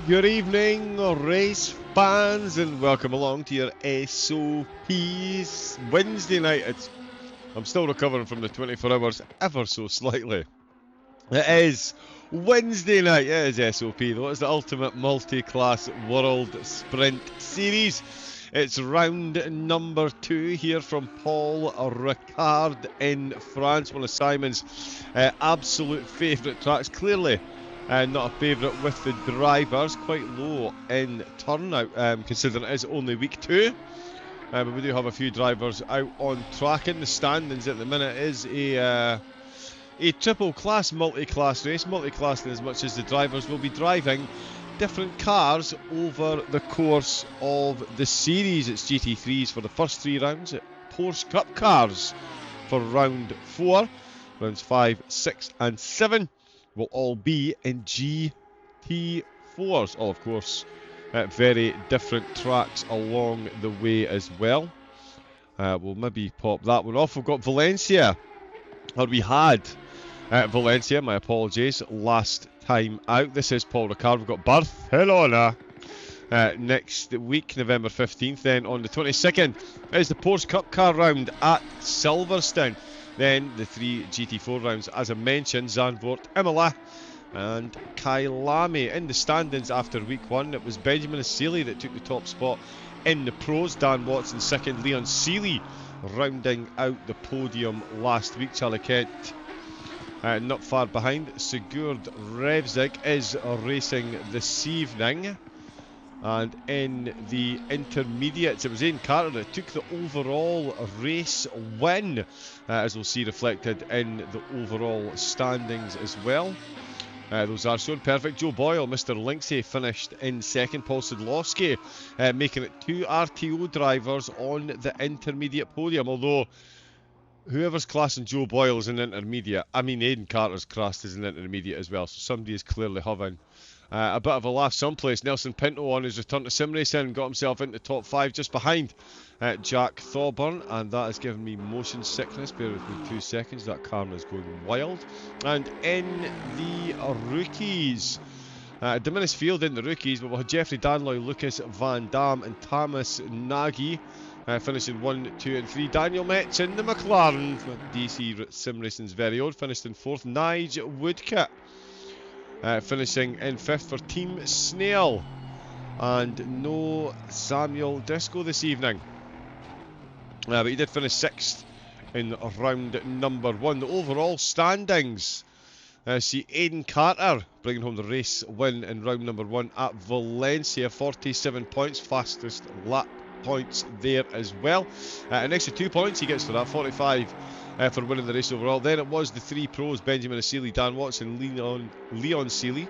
Good evening, race fans, and welcome along to your SOPs Wednesday night. I'm still recovering from the 24 hours ever so slightly. It is Wednesday night. It is SOP though. It's the ultimate multi-class world sprint series. It's round number 2 here from Paul Ricard in France. One of Simon's absolute favourite tracks. Clearly not a favourite with the drivers. Quite low in turnout considering it is only week 2. But we do have a few drivers out on track. In the standings at the minute is a triple class multi-class race. Multi-class in as much as the drivers will be driving different cars over the course of the series. It's GT3s for the first 3 rounds, Porsche Cup cars for round 4. Rounds 5, 6 and 7 will all be in GT4s. All of course at very different tracks along the way as well. We'll maybe pop that one off. We've got Valencia, or we had Valencia, my apologies, last time out. This is Paul Ricard. We've got Barcelona next week, November 15th. Then on the 22nd is the Porsche Cup car round at Silverstone. Then the 3 GT4 rounds, as I mentioned, Zandvoort, Imola and Kyalami. In the standings after week 1, it was Benjamin Seeley that took the top spot in the pros. Dan Watson second, Leon Seeley rounding out the podium last week. Charlie Kent not far behind. Sigurd Revzig is racing this evening. And in the intermediates, it was Aidan Carter that took the overall race win, as we'll see reflected in the overall standings as well. Those are shown perfect. Joe Boyle, Mr. Linksay, finished in second. Paul Sidlowski making it 2 RTO drivers on the intermediate podium, although whoever's classing Joe Boyle as an intermediate, I mean Aidan Carter's classed as an intermediate as well, so somebody is clearly hovering a bit of a laugh someplace. Nelson Pinto on his return to sim racing got himself into top 5 just behind Jack Thorburn, and that has given me motion sickness. Bear with me 2 seconds, that camera is going wild. And in the rookies, diminished field in the rookies, but we'll have Jeffrey Danloy, Lucas Van Dam and Thomas Nagy finishing 1, 2 and 3. Daniel Metz in the McLaren, DC Sim Racing's very own, finished in 4th. Nigel Woodcut finishing in 5th for Team Snail. And no Samuel Disco this evening. But he did finish 6th in round number 1. The overall standings see Aidan Carter bringing home the race win in round number 1 at Valencia. 47 points, fastest lap points there as well. An extra 2 points he gets for that, 45 for winning the race overall. Then it was the 3 pros, Benjamin Seeley, Dan Watson, Leon Seeley,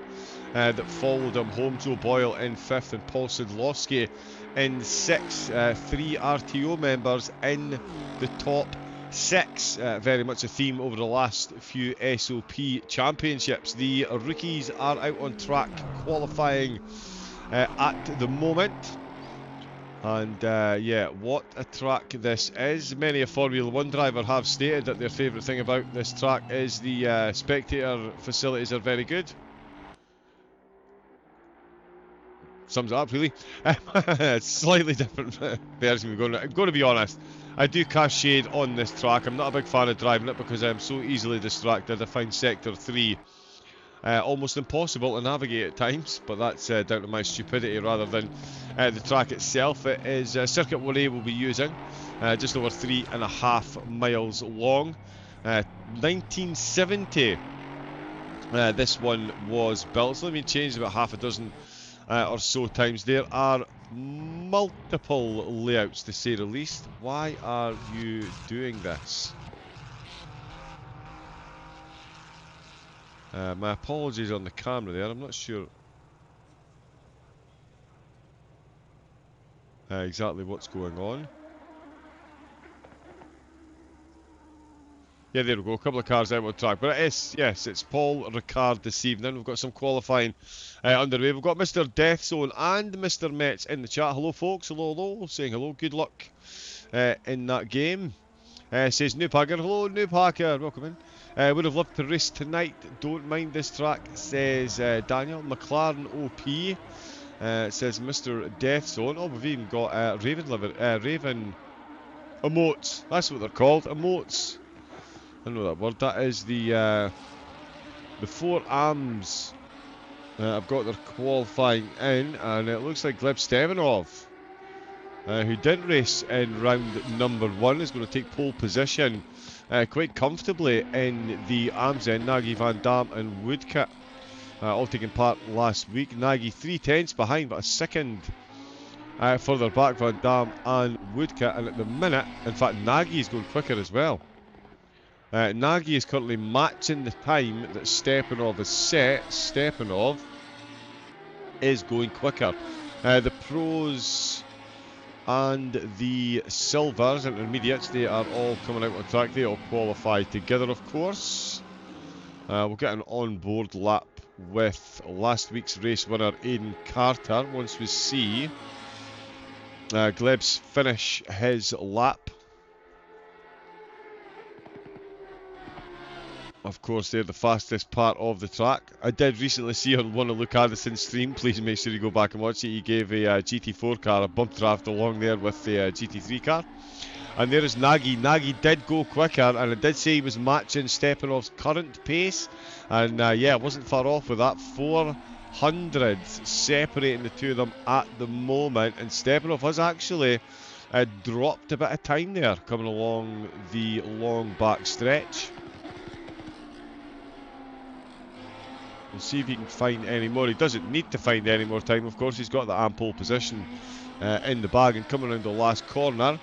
that followed him home. Joe Boyle in 5th and Paul Sidlowski in 6th. 3 RTO members in the top 6. Very much a theme over the last few SOP championships. The rookies are out on track qualifying at the moment. And yeah, what a track this is. Many a Formula 1 driver have stated that their favourite thing about this track is the spectator facilities are very good. Sums it up, really. Slightly different version. I'm going to be honest. I do cast shade on this track. I'm not a big fan of driving it because I'm so easily distracted. I find Sector 3 almost impossible to navigate at times, but that's down to my stupidity rather than the track itself. It is Circuit 1A we'll be using, just over 3.5 miles long. 1970 this one was built. It's only been changed about half a dozen or so times. There are multiple layouts to say the least. Why are you doing this? My apologies on the camera there, I'm not sure exactly what's going on. Yeah, there we go, a couple of cars out on track. But it is, yes, it's Paul Ricard this evening. We've got some qualifying underway. We've got Mr. Death Zone and Mr. Metz in the chat. Hello folks, hello, saying hello, good luck in that game. Says Noob Hacker, hello Noob Hacker, welcome in. Would have loved to race tonight. Don't mind this track, says Daniel. McLaren OP. It says Mr. Death Zone. Oh, we've even got Raven emotes. That's what they're called. Emotes. I know that word. That is the 4 AMs. I've got their qualifying in, and it looks like Gleb Stepanov, who didn't race in round number 1, is going to take pole position quite comfortably in the AMSN. Nagy, Van Dam and Woodkit all taking part last week. Nagy 3/10 behind, but a second further back, Van Dam and Woodkit. And at the minute, in fact, Nagy is going quicker as well. Nagy is currently matching the time that Stepanov has set. Stepanov is going quicker. The pros and the silvers, intermediates, they are all coming out on track. They all qualify together, of course. We'll get an on-board lap with last week's race winner Aidan Carter once we see Gleb's finish his lap. Of course, they're the fastest part of the track. I did recently see on one of Luke Addison's stream, please make sure you go back and watch it, he gave a GT4 car a bump draft along there with the GT3 car. And there is Nagy. Nagy did go quicker, and I did say he was matching Stepanov's current pace. And yeah, it wasn't far off with that. 400 separating the two of them at the moment. And Stepanov has actually dropped a bit of time there, coming along the long back stretch. We'll see if he can find any more. He doesn't need to find any more time, of course. He's got the ample position in the bag. And coming around the last corner,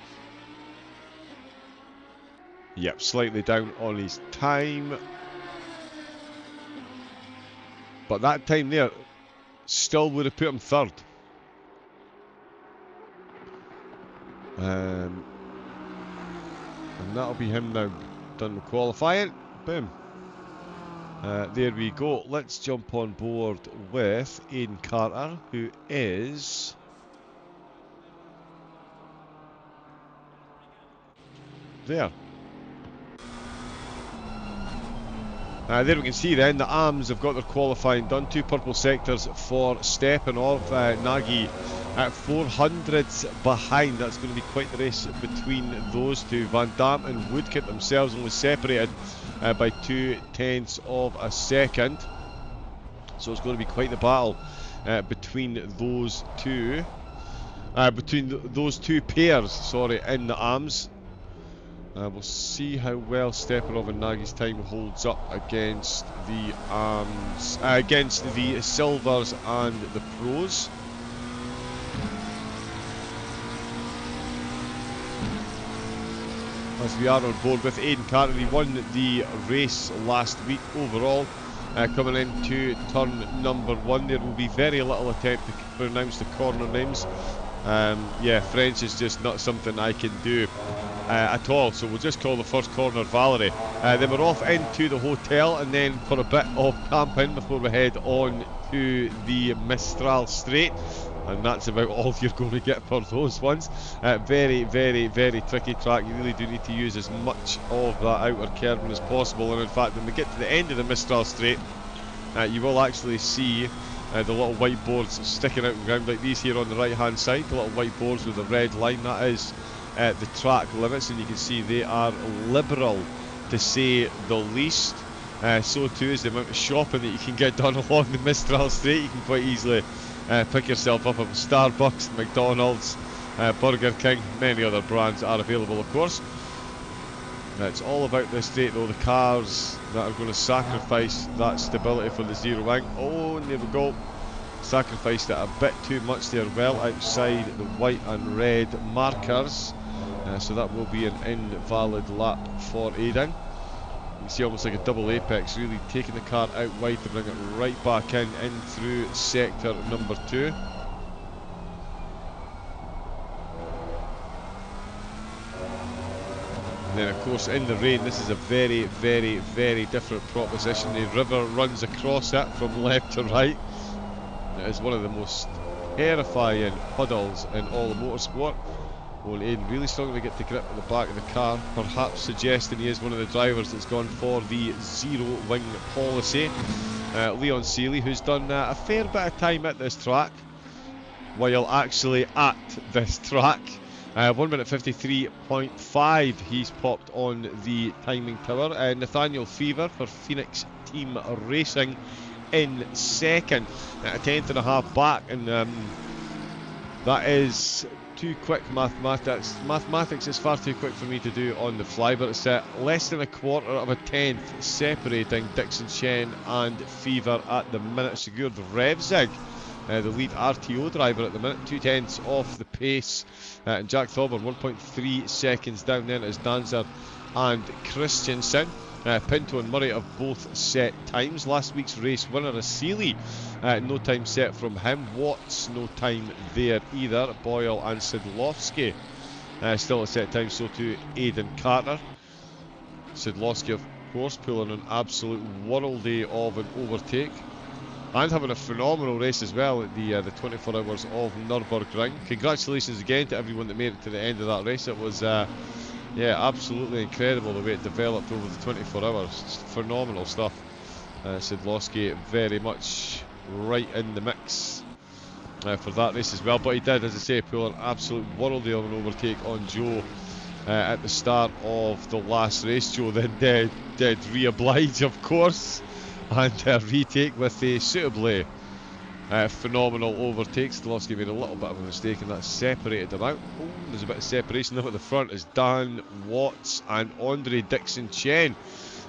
yep, slightly down on his time. But that time there still would have put him third. And that'll be him now done with qualifying. Boom. There we go. Let's jump on board with Aidan Carter, who is there. There we can see then the AMs have got their qualifying done. 2 purple sectors for Stepanov. Nagy at 400s behind. That's going to be quite the race between those two. Van Dam and Woodkit themselves only separated by 0.2 of a second. So it's going to be quite the battle between those two. Those two pairs, sorry, in the AMs. We'll see how well Stepanov and Nagy's time holds up against the AMs, against the silvers and the pros. As we are on board with Aidan Carter, he won the race last week overall. Coming into turn number 1, there will be very little attempt to pronounce the corner names. Yeah, French is just not something I can do at all, so we'll just call the first corner Valerie. Then we're off into the hotel and then for a bit of camping before we head on to the Mistral Straight. And that's about all you're going to get for those ones. Very, very, very tricky track. You really do need to use as much of that outer kerbing as possible. And in fact, when we get to the end of the Mistral Straight, you will actually see the little white boards sticking out on the ground like these here on the right hand side. The little white boards with the red line, that is the track limits, and you can see they are liberal to say the least. So too is the amount of shopping that you can get done along the Mistral Straight. You can quite easily pick yourself up at Starbucks, McDonald's, Burger King, many other brands are available, of course. It's all about this straight though, the cars that are going to sacrifice that stability for the zero wing. Oh, and there we go. Sacrificed it a bit too much there, well outside the white and red markers. So that will be an invalid lap for Aidan. You can see almost like a double apex, really taking the car out wide to bring it right back in through sector number 2. And then of course in the rain, this is a very, very, very different proposition. The river runs across it from left to right. It is one of the most terrifying puddles in all of motorsport. Well, Aiden really struggling to get to grip at the back of the car, perhaps suggesting he is one of the drivers that's gone for the zero wing policy. Leon Seeley, who's done a fair bit of time at this track, while actually at this track. 1 minute 53.5 he's popped on the timing tower. Nathaniel Fever for Phoenix Team Racing in second, a tenth and a half back, and that is too quick mathematics. Mathematics is far too quick for me to do on the fly, but it's less than a quarter of a tenth separating Dixon Chen and Fever at the minute. Secured Revzig, the lead RTO driver at the minute, 2/10 off the pace. And Jack Thauber 1.3 seconds down. Then is Danzer and Christensen. Pinto and Murray have both set times. Last week's race winner is Seeley. No time set from him. Watts, no time there either. Boyle and Sidlowski still a set time, so too Aidan Carter. Sidlowski, of course, pulling an absolute worldie of an overtake. And having a phenomenal race as well at the 24 Hours of Nürburgring. Congratulations again to everyone that made it to the end of that race. It was yeah, absolutely incredible the way it developed over the 24 hours. It's phenomenal stuff. Sidlowski very much right in the mix for that race as well. But he did, as I say, pull an absolute worldie of an overtake on Joe at the start of the last race. Joe then did re-oblige, of course, and retake with a suitably phenomenal overtake. Sidlowski made a little bit of a mistake and that separated him out. Oh, there's a bit of separation up at the front as Dan Watts and Andre Dixon Chen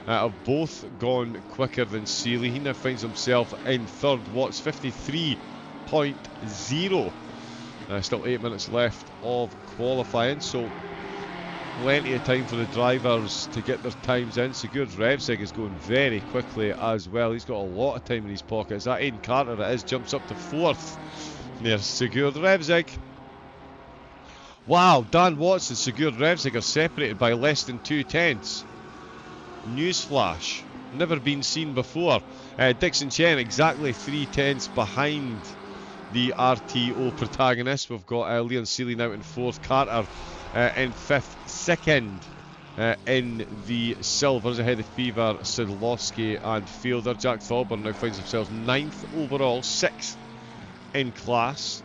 have both gone quicker than Seeley. He now finds himself in third. Watts 53.0. Still 8 minutes left of qualifying, so plenty of time for the drivers to get their times in. Sigurd Revsig is going very quickly as well. He's got a lot of time in his pockets. That Aidan Carter it is, jumps up to fourth. There's Sigurd Revsig. Wow, Dan Watts and Sigurd Revsig are separated by less than 2/10. Newsflash, never been seen before. Dixon Chen exactly 3/10 behind the RTO protagonist. We've got Leon Seeley now in fourth. Carter in fifth. Second in the silvers, ahead of Fever, Sidlowski and Fielder. Jack Thauber now finds himself ninth overall, sixth in class,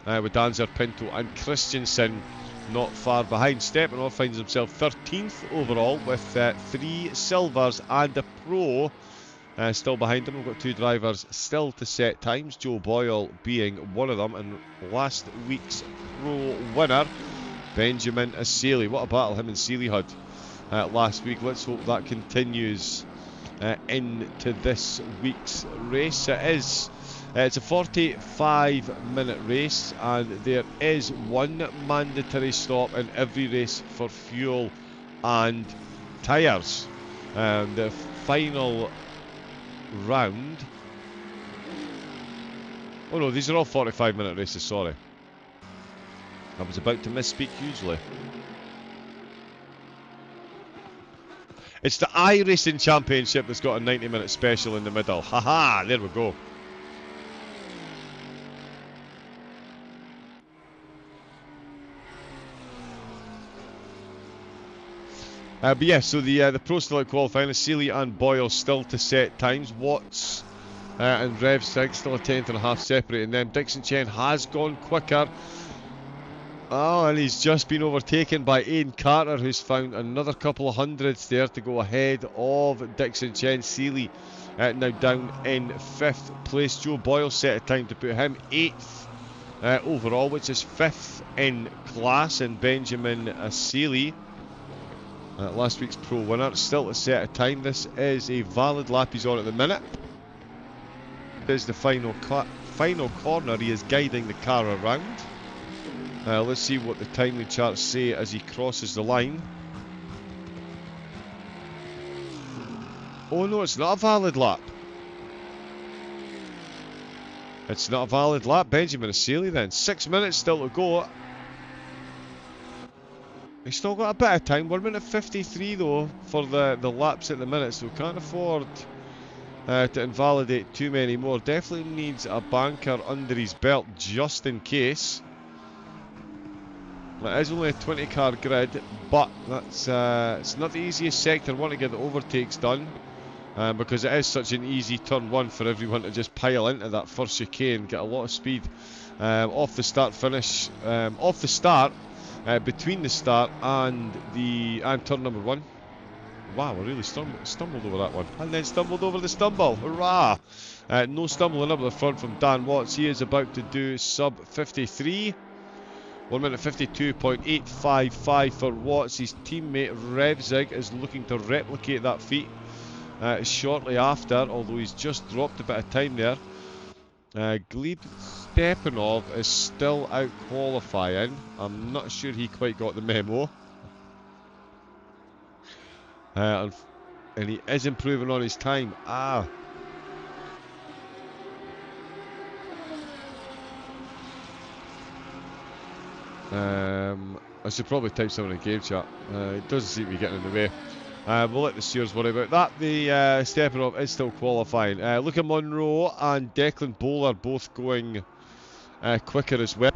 with Danzer, Pinto and Christensen not far behind. Steppenov finds himself 13th overall with 3 silvers and a pro still behind him. We've got 2 drivers still to set times, Joe Boyle being one of them, and last week's pro winner Benjamin Seeley. What a battle him and Seeley had last week. Let's hope that continues into this week's race. It's a 45-minute race, and there is one mandatory stop in every race for fuel and tyres. The final round... Oh no, these are all 45-minute races, sorry. I was about to misspeak hugely. It's the iRacing Championship that's got a 90-minute special in the middle. Haha, there we go. But yeah, so the pro still out qualifying. Seeley and Boyle still to set times. Watts and Revsig still a tenth and a half separating them. Dixon Chen has gone quicker. Oh, and he's just been overtaken by Aidan Carter, who's found another couple of hundreds there to go ahead of Dixon Chen. Seeley now down in 5th place. Joe Boyle set a time to put him 8th overall, which is 5th in class. And Benjamin Seeley, last week's pro winner, still to set a time. This is a valid lap he's on at the minute. This is the final corner. He is guiding the car around. Let's see what the timing charts say as he crosses the line. Oh no, it's not a valid lap. It's not a valid lap. Benjamin Seeley then. 6 minutes still to go. He's still got a bit of time. 1 minute 53 though for the laps at the minute, so we can't afford to invalidate too many more. Definitely needs a banker under his belt just in case. It is only a 20 car grid, but that's it's not the easiest sector one to get the overtakes done, because it is such an easy turn one for everyone to just pile into that first chicane, get a lot of speed off the start finish, off the start, between the start and turn number one. Wow, I really stumbled over that one, and then stumbled over the stumble. Hurrah! No stumbling up the front from Dan Watts. He is about to do sub 53. 1 minute 52.855 for Watts. His teammate Revzig is looking to replicate that feat shortly after, although he's just dropped a bit of time there. Gleb Stepanov is still out qualifying. I'm not sure he quite got the memo. And he is improving on his time. I should probably type something in the game chat. It doesn't seem to be getting in the way. We'll let the steers worry about that. The Stepanov is still qualifying. Luca Monroe and Declan Bowler both going quicker as well.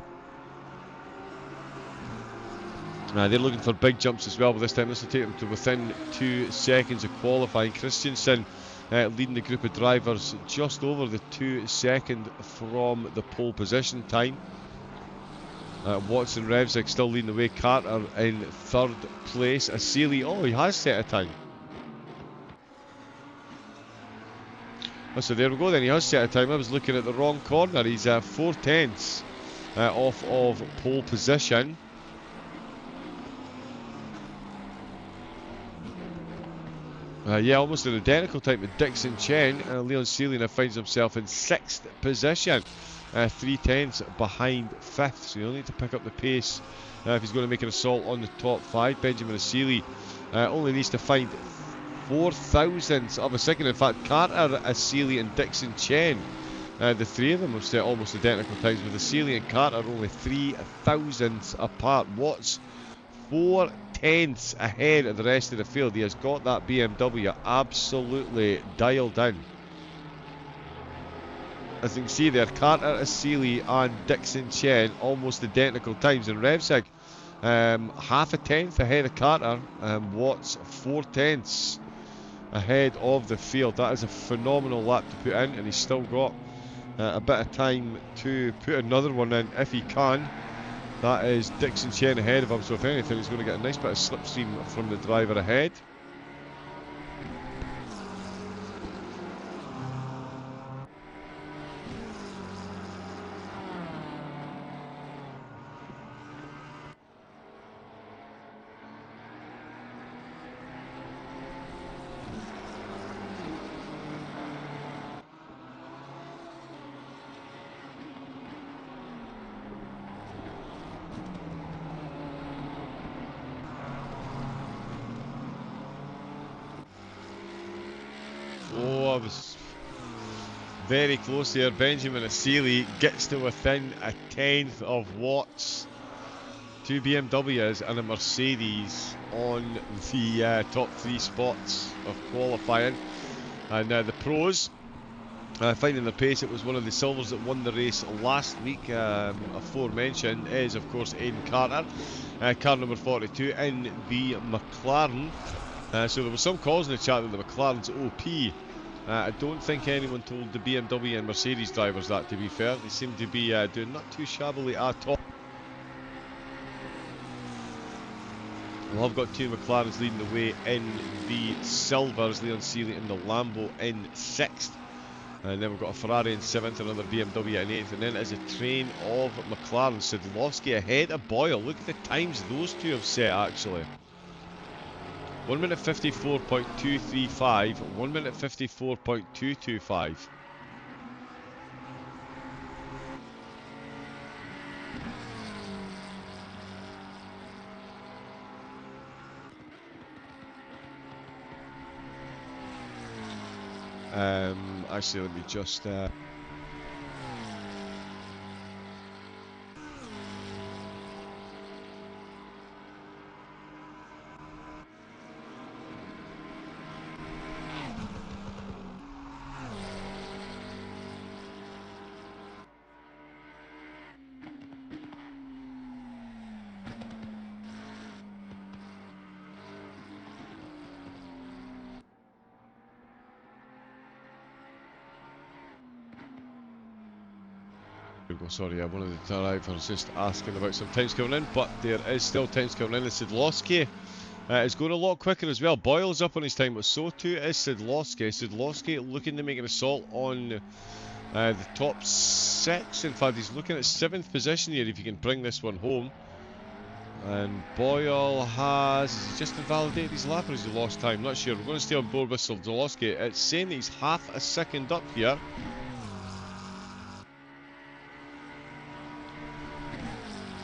They're looking for big jumps as well, but this time this will take them to within 2 seconds of qualifying. Christensen leading the group of drivers just over the 2 second from the pole position time. Watson Revzig still leading the way. Carter in 3rd place. Asili, oh, he has set a time. Oh, so there we go then, he has set a time. I was looking at the wrong corner. He's 4 tenths off of pole position. Yeah, almost an identical time with Dixon Chen. Leon Sealy now finds himself in 6th position. 3 tenths behind 5th, so he'll need to pick up the pace if he's going to make an assault on the top 5. Benjamin Asili only needs to find 4 thousandths of a second. In fact, Carter, Asili and Dixon Chen, the 3 of them have set almost identical times, with Asili and Carter only 3 thousandths apart. Watts 4 tenths ahead of the rest of the field. He has got that BMW absolutely dialed in. As you can see there, Carter, Asili and Dixon Chen almost identical times, and Revzig half a tenth ahead of Carter, Watts 4 tenths ahead of the field. That is a phenomenal lap to put in, and he's still got a bit of time to put another one in if he can. That is Dixon Chen ahead of him, so if anything he's going to get a nice bit of slipstream from the driver ahead. Oh, I was very close there. Benjamin Asili gets to within a tenth of Watts. 2 BMWs and a Mercedes on the top 3 spots of qualifying. And the pros finding their pace. It was one of the silvers that won the race last week, aforementioned, is of course Aidan Carter, car number 42 in the McLaren. So there were some calls in the chat that the McLaren's OP. I don't think anyone told the BMW and Mercedes drivers that, to be fair. They seem to be doing not too shabbily at all. Well, I've got 2 McLarens leading the way in the silvers. Leon Sealy in the Lambo in 6th. And then we've got a Ferrari in 7th, another BMW in 8th. And then it is a train of McLaren. Sidlowski ahead of Boyle. Look at the times those two have set, actually. 1 minute 54.235, 1 minute 54.225. Actually, let me just we go, sorry, one of the drivers just asking about some times coming in, but there is still times coming in. Sidlowski is going a lot quicker as well. Boyle's up on his time, but so too is Sidlowski. Sidlowski looking to make an assault on the top 6. In fact, he's looking at 7th position here if he can bring this one home. And Boyle has he just invalidated his lap or has he lost time? Not sure. We're going to stay on board with Sidlowski. It's saying that he's half a second up here.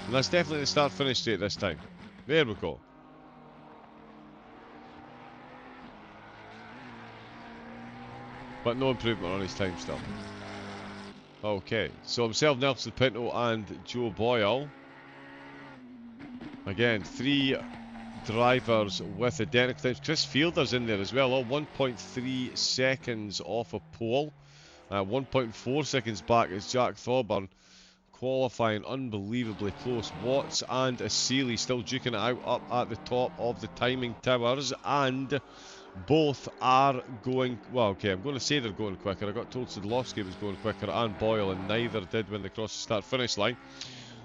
And that's definitely the start-finish straight this time. There we go. But no improvement on his time still. Okay, so himself, Nelson Pinto and Joe Boyle. Again, 3 drivers with identical times. Chris Fielder's in there as well, all 1.3 seconds off a pole. 1.4 seconds back is Jack Thorburn. Qualifying unbelievably close. Watts and Asili still duking it out up at the top of the timing towers, and both are going, well, okay, I'm going to say they're going quicker. I got told Sidlowski was going quicker and Boyle, and neither did when they crossed the start-finish line.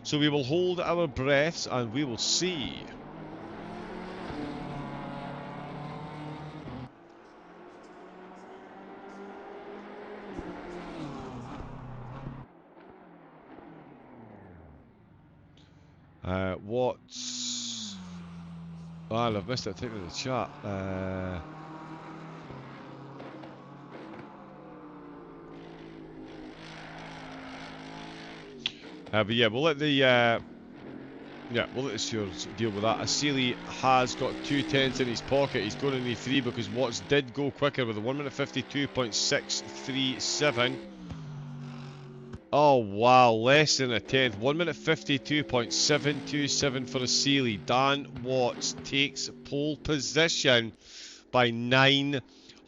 So we will hold our breaths and we will see. What's... Oh, I've missed it. Take it in the chat. But yeah, we'll let the stewards deal with that. Asili has got 2 tenths in his pocket. He's going to need 3 because Watts did go quicker with a 1 minute 52.637. Oh wow, less than a tenth. 1 minute 52.727 for Asili. Dan Watts takes pole position by 9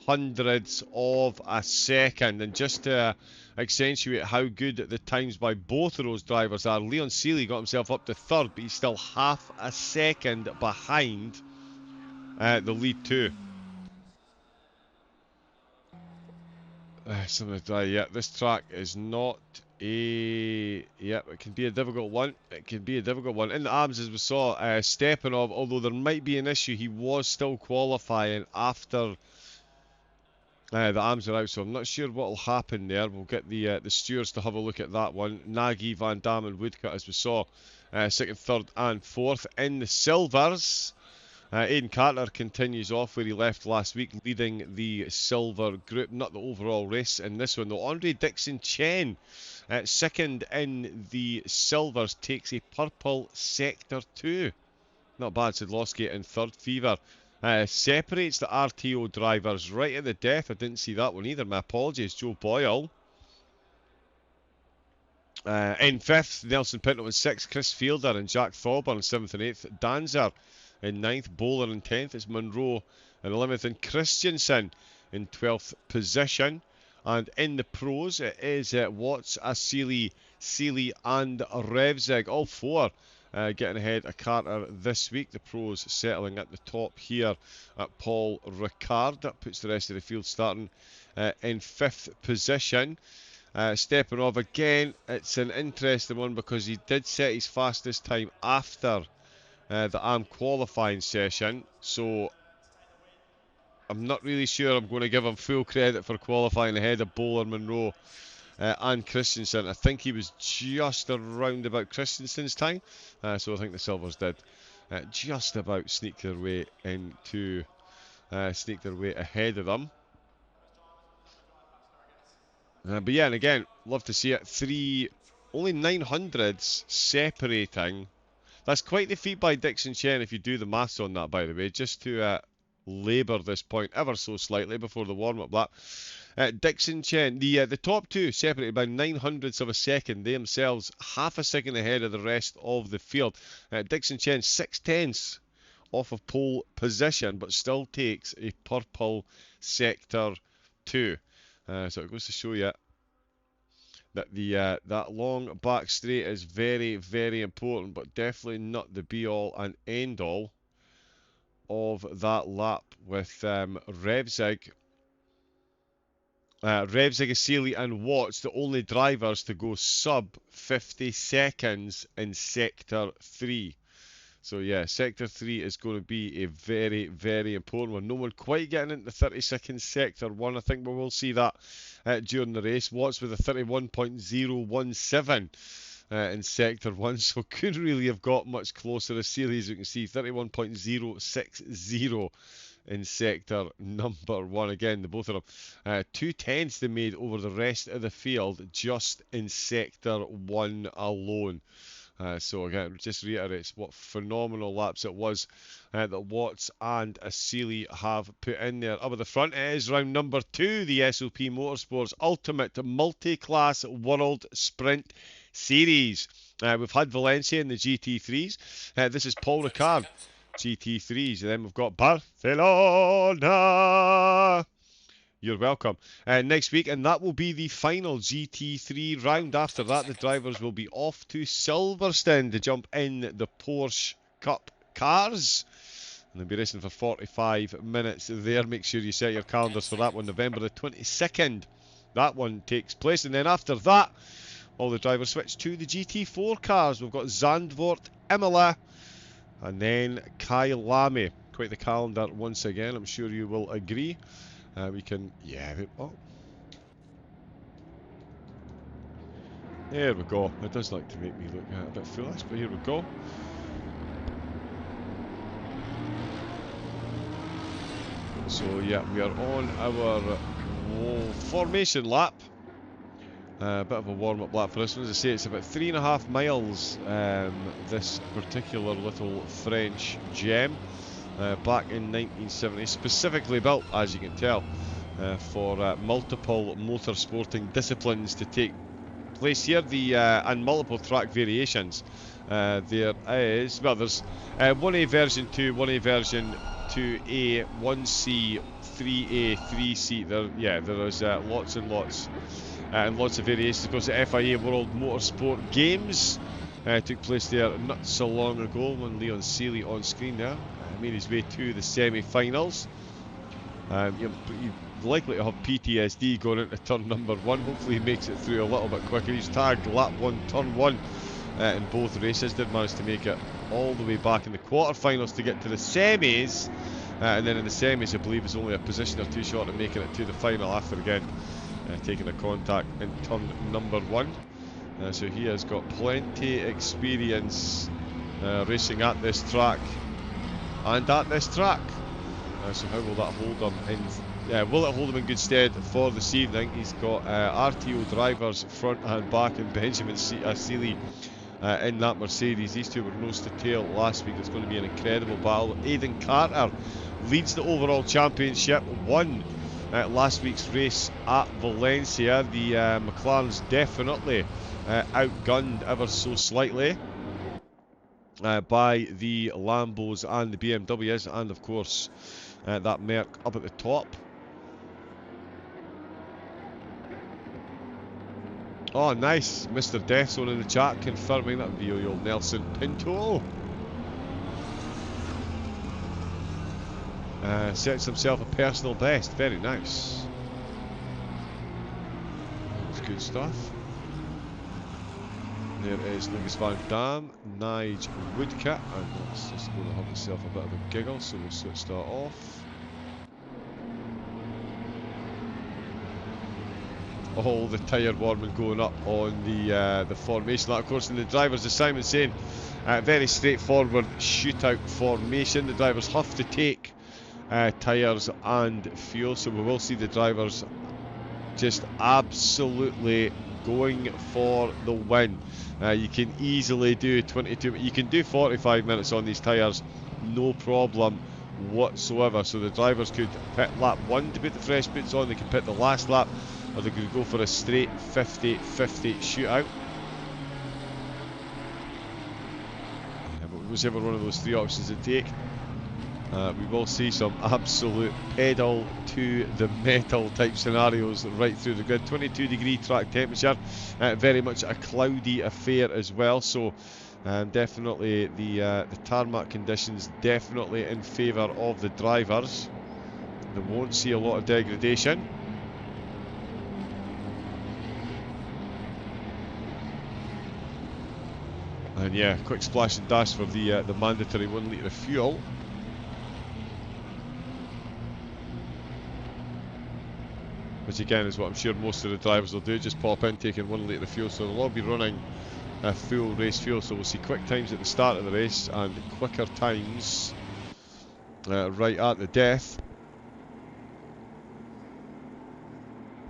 hundredths of a second. And just to accentuate how good the times by both of those drivers are, Leon Seeley got himself up to 3rd, but he's still half a second behind the lead 2. Yeah, this track is not a... Yeah, it can be a difficult one. It can be a difficult one. In the arms, as we saw, Stepanov, although there might be an issue, he was still qualifying after the arms are out, so I'm not sure what will happen there. We'll get the stewards to have a look at that one. Nagy, Van Dam and Woodcut, as we saw, 2nd, 3rd and 4th. In the silvers, Aidan Carter continues off where he left last week, leading the silver group. Not the overall race in this one, though. Andre Dixon Chen, 2nd in the silvers, takes a purple sector 2. Not bad. Sidlowski in 3rd. Fever separates the RTO drivers right at the death. I didn't see that one either. My apologies. Joe Boyle in 5th. Nelson Pinto in 6th. Chris Fielder and Jack Thorburn in 7th and 8th. Danzer in 9th. Bowler in 10th. It's Monroe in 11th. And Christensen in 12th position. And in the pros, it is Watts, Asili, Seeley and Revzig. All 4 getting ahead of Carter this week. The pros settling at the top here at Paul Ricard. That puts the rest of the field starting in 5th position. Stepanov again, it's an interesting one because he did set his fastest time after the ARM qualifying session, so I'm not really sure I'm going to give him full credit for qualifying ahead of Bowler, Monroe and Christensen. I think he was just around about Christensen's time, so I think the silvers did just about sneak their way into ahead of them. But yeah, and again, love to see it. Only 900s separating. That's quite the feat by Dixon Chen if you do the maths on that, by the way, just to labour this point ever so slightly before the warm-up lap. Dixon Chen, the top 2 separated by 900ths of a second. They themselves half a second ahead of the rest of the field. Dixon Chen 6 tenths off of pole position, but still takes a purple sector 2. So it goes to show you that that long back straight is very, very important, but definitely not the be-all and end-all of that lap with Revzig Rev Zigasili and Watts, the only drivers to go sub 50 seconds in Sector 3. So yeah, Sector 3 is going to be a very, very important one. No one quite getting into the 30-second Sector 1. I think we will see that during the race. Watts with a 31.017 in Sector 1, so couldn't really have got much closer. As you can see, 31.060 in Sector number 1. Again, the both of them. 2 tenths they made over the rest of the field just in Sector 1 alone. So again, just reiterates what phenomenal laps it was that Watts and Asili have put in there. Up at the front, it is round number 2, the SOP Motorsports Ultimate Multiclass World Sprint Series. We've had Valencia in the GT3s. This is Paul Ricard GT3s. And then we've got Barcelona. You're welcome. Next week, and that will be the final GT3 round. After that, the drivers will be off to Silverstone to jump in the Porsche Cup cars. And they'll be racing for 45 minutes there. Make sure you set your calendars for that one, November the 22nd. That one takes place. And then after that, all the drivers switch to the GT4 cars. We've got Zandvoort, Imola, and then Kyalami. Quite the calendar once again, I'm sure you will agree. We can, yeah, oh. There we go. It does like to make me look a bit foolish, but here we go. So yeah, we are on our formation lap. A bit of a warm-up lap for this one. As I say, it's about 3.5 miles, this particular little French gem. Back in 1970, specifically built, as you can tell, for multiple motorsporting disciplines to take place here. And multiple track variations. There is, well, there's 1A version 2, 1A version 2A, 1C, 3A, 3C. There is lots and lots and lots of variations. Of course, the FIA World Motorsport Games took place there not so long ago when Leon Seeley on screen there made his way to the semi-finals. You're likely to have PTSD going into turn number 1. Hopefully he makes it through a little bit quicker. He's tagged lap 1, turn 1 in both races. Did manage to make it all the way back in the quarterfinals to get to the semis. And then in the semis, I believe, is only a position or two short of making it to the final after again taking a contact in turn number 1. So he has got plenty experience racing at this track and at this track. So how will that hold him in? Will it hold him in good stead for this evening? He's got RTO drivers front and back, and Benjamin Seeley in that Mercedes. These two were nose to tail last week. It's going to be an incredible battle. Aidan Carter leads the overall championship, won last week's race at Valencia. The McLaren's definitely outgunned ever so slightly by the Lambos and the BMWs, and of course that Merc up at the top. Oh, nice. Mr. Deathzone in the chat confirming that would be old Nelson Pinto. Sets himself a personal best. Very nice. That's good stuff. There is Lucas Van Dam, Nige Woodcat, and that's just going to have himself a bit of a giggle, so we'll switch that off. All the tyre warming going up on the formation. That, of course, in the drivers, as Simon saying, very straightforward shootout formation. The drivers have to take tyres and fuel, so we will see the drivers just absolutely going for the win. You can easily do 22, you can do 45 minutes on these tyres, no problem whatsoever. So the drivers could pit lap 1 to put the fresh boots on, they could pit the last lap, or they could go for a straight 50-50 shootout. But whichever one of those three options they take, we will see some absolute pedal to the metal type scenarios right through the grid. 22-degree track temperature, very much a cloudy affair as well, so definitely the tarmac conditions definitely in favour of the drivers. They won't see a lot of degradation. And yeah, quick splash and dash for the mandatory 1 litre of fuel. Which again is what I'm sure most of the drivers will do, just pop in taking 1 litre of fuel. So they'll all be running full race fuel. So we'll see quick times at the start of the race and quicker times right at the death.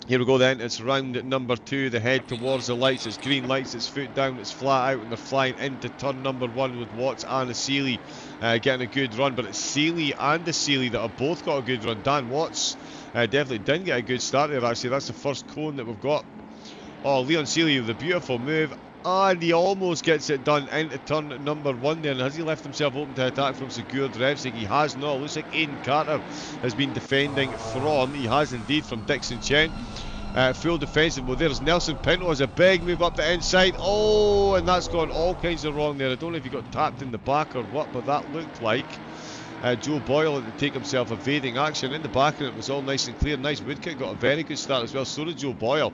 Here we go then, it's round number 2, the head towards the lights, it's green lights, it's foot down, it's flat out, and they're flying into turn number 1 with Watts and Seeley getting a good run, but it's Seeley and Seeley that have both got a good run. Dan Watts definitely didn't get a good start there actually, that's the first cone that we've got. Oh, Leon Seeley with a beautiful move, and he almost gets it done into turn number 1 there, and has he left himself open to attack from Sigurd Revsig? He has not. Looks like Aidan Carter has been defending from, he has indeed, from Dixon Chen. Full defensive. Well, there's Nelson Pinto has a big move up the inside. Oh, and that's gone all kinds of wrong there. I don't know if he got tapped in the back or what, but that looked like Joe Boyle had to take himself evading action in the back, and it was all nice and clear. Nice woodcut, got a very good start as well. So did Joe Boyle.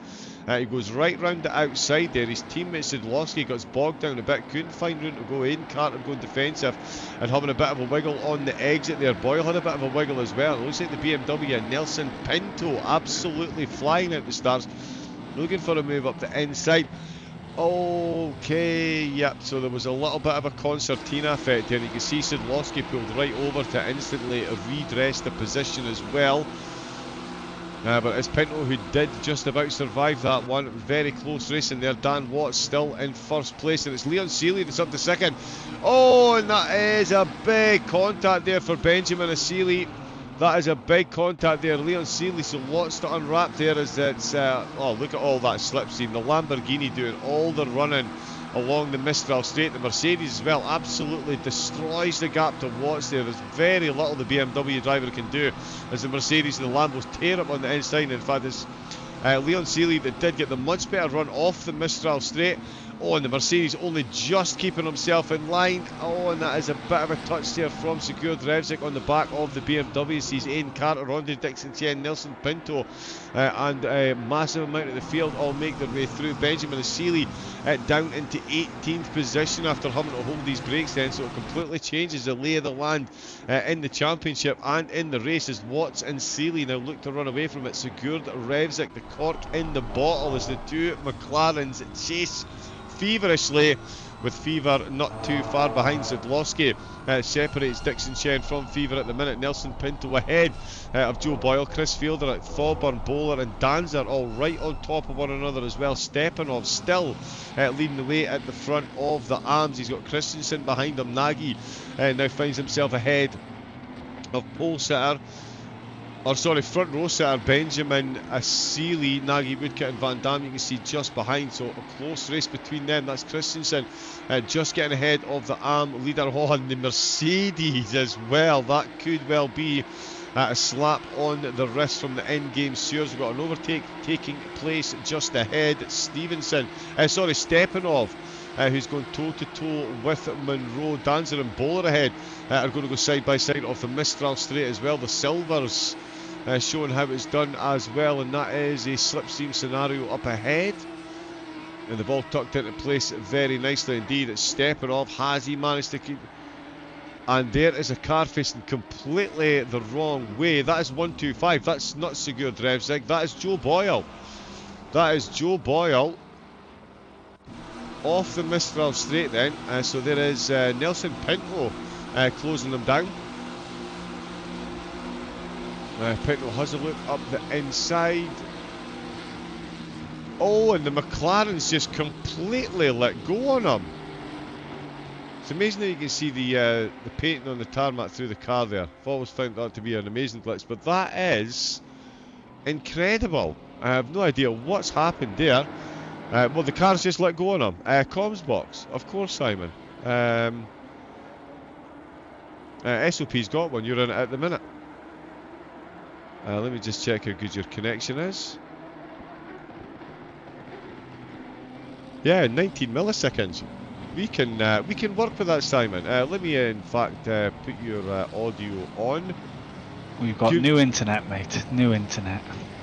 He goes right round the outside there. His teammate Sidlowski got bogged down a bit, couldn't find room to go. Aidan Carter going defensive and having a bit of a wiggle on the exit there. Boyle had a bit of a wiggle as well. It looks like the BMW and Nelson Pinto absolutely flying out the stars, looking for a move up the inside. Okay, yep, so there was a little bit of a concertina effect here. You can see Sidlowski pulled right over to instantly redress the position as well. But it's Pinto who did just about survive that one. It was very close racing there. Dan Watts still in first place, and it's Leon Seeley that's up to second. Oh, and that is a big contact there for Benjamin Seeley. That is a big contact there. Leon Seeley, so lots to unwrap there as it's, oh, look at all that slipstream. The Lamborghini doing all the running along the Mistral straight. The Mercedes as well absolutely destroys the gap to Watts there. There's very little the BMW driver can do as the Mercedes and the Lambos tear up on the inside. In fact, it's Leon Seeley that did get the much better run off the Mistral straight. Oh, and the Mercedes only just keeping himself in line. Oh, and that is a bit of a touch there from Sigurd Revsig on the back of the BMW. Sees Aidan Carter, Andre Dixon Chen, Nelson Pinto, and a massive amount of the field all make their way through. Benjamin Seeley down into 18th position after having to hold these brakes then, so it completely changes the lay of the land in the championship and in the race as Watts and Seeley now look to run away from it. Sigurd Revsig, the cork in the bottle as the two McLarens chase feverishly, with Fever not too far behind. Sidlowski separates Dixon Chen from Fever at the minute. Nelson Pinto ahead of Joe Boyle, Chris Fielder, Thorburn, Bowler and Danzer all right on top of one another as well. Stepanov still leading the way at the front of the arms. He's got Christensen behind him. Nagy now finds himself ahead of pole sitter, or sorry, front row sitter Benjamin Seeley, Nagy, Woodcut and Van Dam. You can see just behind, so a close race between them. That's Christensen just getting ahead of the arm leader. Oh, and the Mercedes as well. That could well be a slap on the wrist from the end game steers. We've got an overtake taking place just ahead. Stepanov, who's going toe-to-toe with Monroe. Danzer and Bowler ahead are going to go side by side off the Mistral straight as well. The Silvers showing how it's done as well, and that is a slipstream scenario up ahead. And they've all tucked into place very nicely indeed. It's Stepanov. Has he managed to keep... And there is a car facing completely the wrong way. That is 125. That's not Sigurd Revsig. That is Joe Boyle. That is Joe Boyle off the Mistral straight then. So there is Nelson Pinto closing them down. Pinto has a look up the inside. Oh, and the McLaren's just completely let go on him. It's amazing that you can see the painting on the tarmac through the car there. I've always found that to be an amazing glitch, but that is incredible. I have no idea what's happened there. Well, the car's just let go on him. Comms box, of course, Simon. SOP's got one. You're in it at the minute. Let me just check how good your connection is. Yeah, 19 milliseconds. We can work with that, Simon. Let me, in fact, put your audio on. We've got new internet, mate. New internet.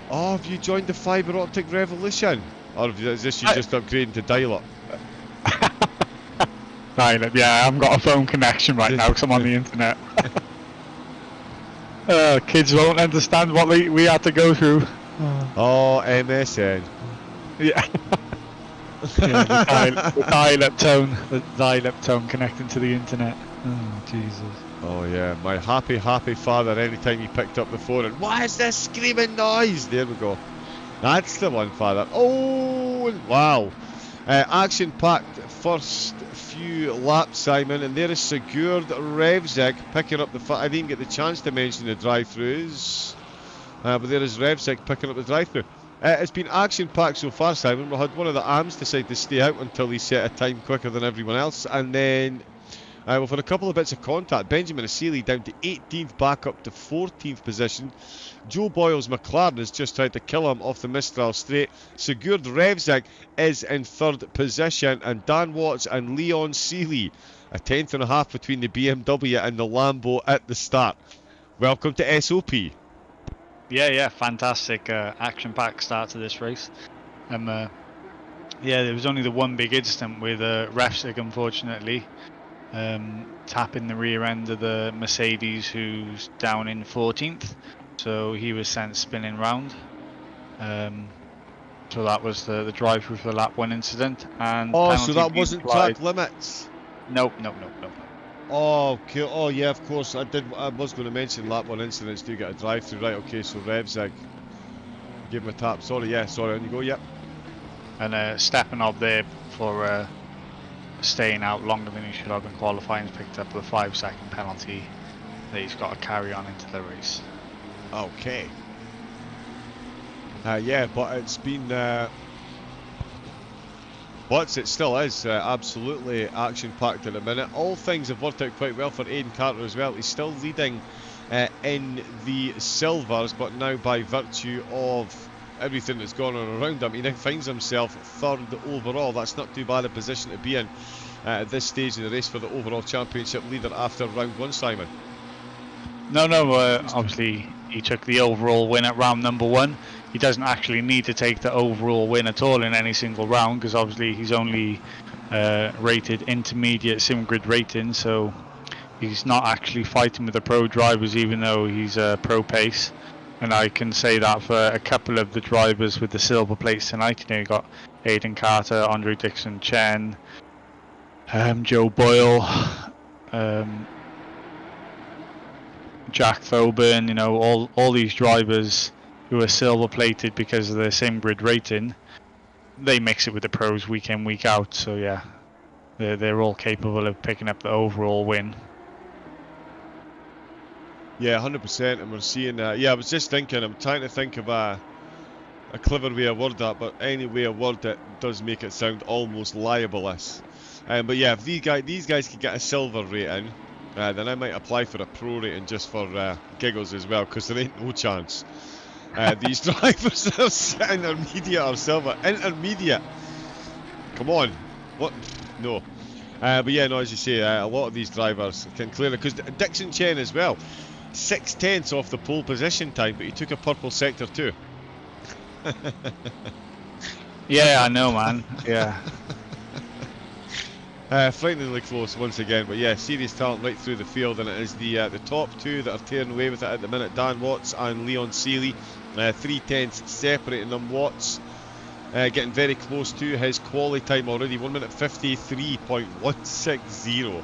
Oh, have you joined the fibre optic revolution? Or is this you just upgrading to dial-up? Dial-up. Yeah, I haven't got a phone connection right now because I'm on the internet. Kids won't understand what we had to go through. Oh, MSN. Yeah. Yeah, the dial-up tone connecting to the internet. Oh, Jesus. Oh yeah, my happy father anytime he picked up the phone and what is this screaming noise? There we go. That's the one, father. Oh, wow. Action-packed first few laps, Simon, and there is Sigurd Revzig picking up the... I didn't get the chance to mention the drive-throughs, but there is Revzig picking up the drive-through. It's been action-packed so far, Simon. We had one of the AMs decide to stay out until he set a time quicker than everyone else, and then we've had a couple of bits of contact. Benjamin Asili down to 18th, back up to 14th position. Joe Boyle's McLaren has just tried to kill him off the Mistral Straight. Sigurd Revzig is in 3rd position, and Dan Watts and Leon Seeley, a tenth and a half between the BMW and the Lambo at the start. Welcome to SOP. Yeah, fantastic action-packed start to this race. Yeah, there was only the one big incident with Revzig, unfortunately. Tapping the rear end of the Mercedes, who's down in 14th, so he was sent spinning round. So that was the drive-through for the lap 1 incident. And so that wasn't track limits? Nope. Oh, okay. Oh yeah, of course. I was going to mention lap 1 incidents do get a drive-through, right? Okay, so Revzig give him a tap. Sorry, on you go. Yep. And stepping up there for staying out longer than he should have in qualifying, has picked up the 5-second penalty that he's got to carry on into the race. Okay. Yeah, but it's been but it still is absolutely action-packed at the minute. All things have worked out quite well for Aidan Carter as well. He's still leading in the silvers, but now by virtue of everything that's gone on around him, he now finds himself 3rd overall. That's not too bad a position to be in at this stage of the race for the overall championship leader after round 1, Simon. No, obviously he took the overall win at round number 1. He doesn't actually need to take the overall win at all in any single round, because obviously he's only rated intermediate sim grid rating, so he's not actually fighting with the pro drivers, even though he's pro pace. And I can say that for a couple of the drivers with the silver plates tonight. You got Aidan Carter, Andre Dixon Chen, Joe Boyle, Jack Thoburn, all these drivers who are silver plated because of their sim grid rating, they mix it with the pros week in, week out. So yeah, they're all capable of picking up the overall win. Yeah, 100%, and we're seeing yeah, I was just thinking, I'm trying to think of a clever way to word that, but any way I word it does make it sound almost libelous. But yeah, if these guys could get a silver rating, then I might apply for a pro rating just for giggles as well, because there ain't no chance these drivers are sitting intermediate or silver. Intermediate? Come on. What? No. But yeah, no, as you say, a lot of these drivers can clear it, because Dixon Chen as well, 6/10 off the pole position time, but he took a purple sector too. Yeah, I know, man. Yeah. Frighteningly close once again, but yeah, serious talent right through the field, and it is the top two that are tearing away with it at the minute. Dan Watts and Leon Seeley, 3/10 separating them. Watts getting very close to his quali time already, 1 minute 53.160.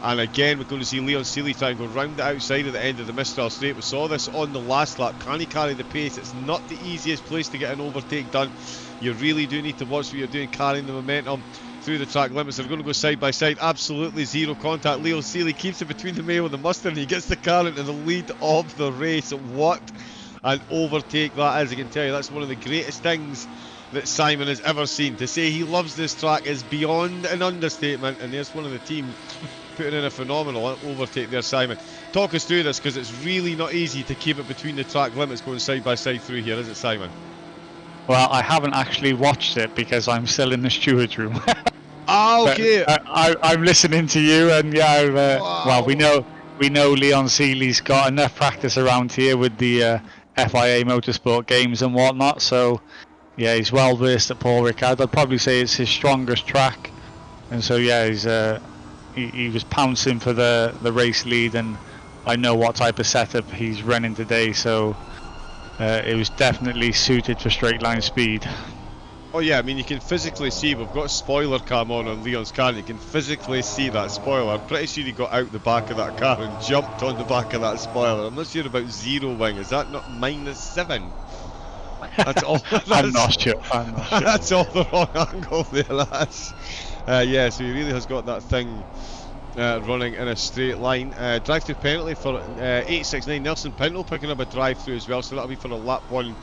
And again, we're going to see Leon Seeley try and go round the outside of the end of the Mistral Straight. We saw this on the last lap. Can he carry the pace? It's not the easiest place to get an overtake done. You really do need to watch what you're doing, carrying the momentum through the track limits. They're going to go side by side, absolutely zero contact. Leo Seeley keeps it between the Mayo and the Mustang, and he gets the car into the lead of the race. What an overtake that is. I can tell you, that's one of the greatest things that Simon has ever seen. To say he loves this track is beyond an understatement, and there's one of the team putting in a phenomenal overtake there, Simon. Talk us through this, because it's really not easy to keep it between the track limits going side by side through here, is it, Simon? Well, I haven't actually watched it because I'm still in the steward's room. Okay. I'm listening to you, and yeah, wow. Well, we know Leon Seeley's got enough practice around here with the FIA Motorsport games and whatnot. So yeah, he's well versed at Paul Ricard. I'd probably say it's his strongest track. And so yeah, he was pouncing for the race lead, and I know what type of setup he's running today, so it was definitely suited for straight line speed. Oh yeah, I mean you can physically see, we've got spoiler cam on Leon's car, and you can physically see that spoiler. I'm pretty sure he got out the back of that car and jumped on the back of that spoiler. I'm not sure about zero wing, is that not -7? That's all. I'm not sure. That's all the wrong angle there, lads. Yeah, so he really has got that thing running in a straight line. Drive-through penalty for 869. Nelson Pinto picking up a drive-through as well, so that'll be for a lap 1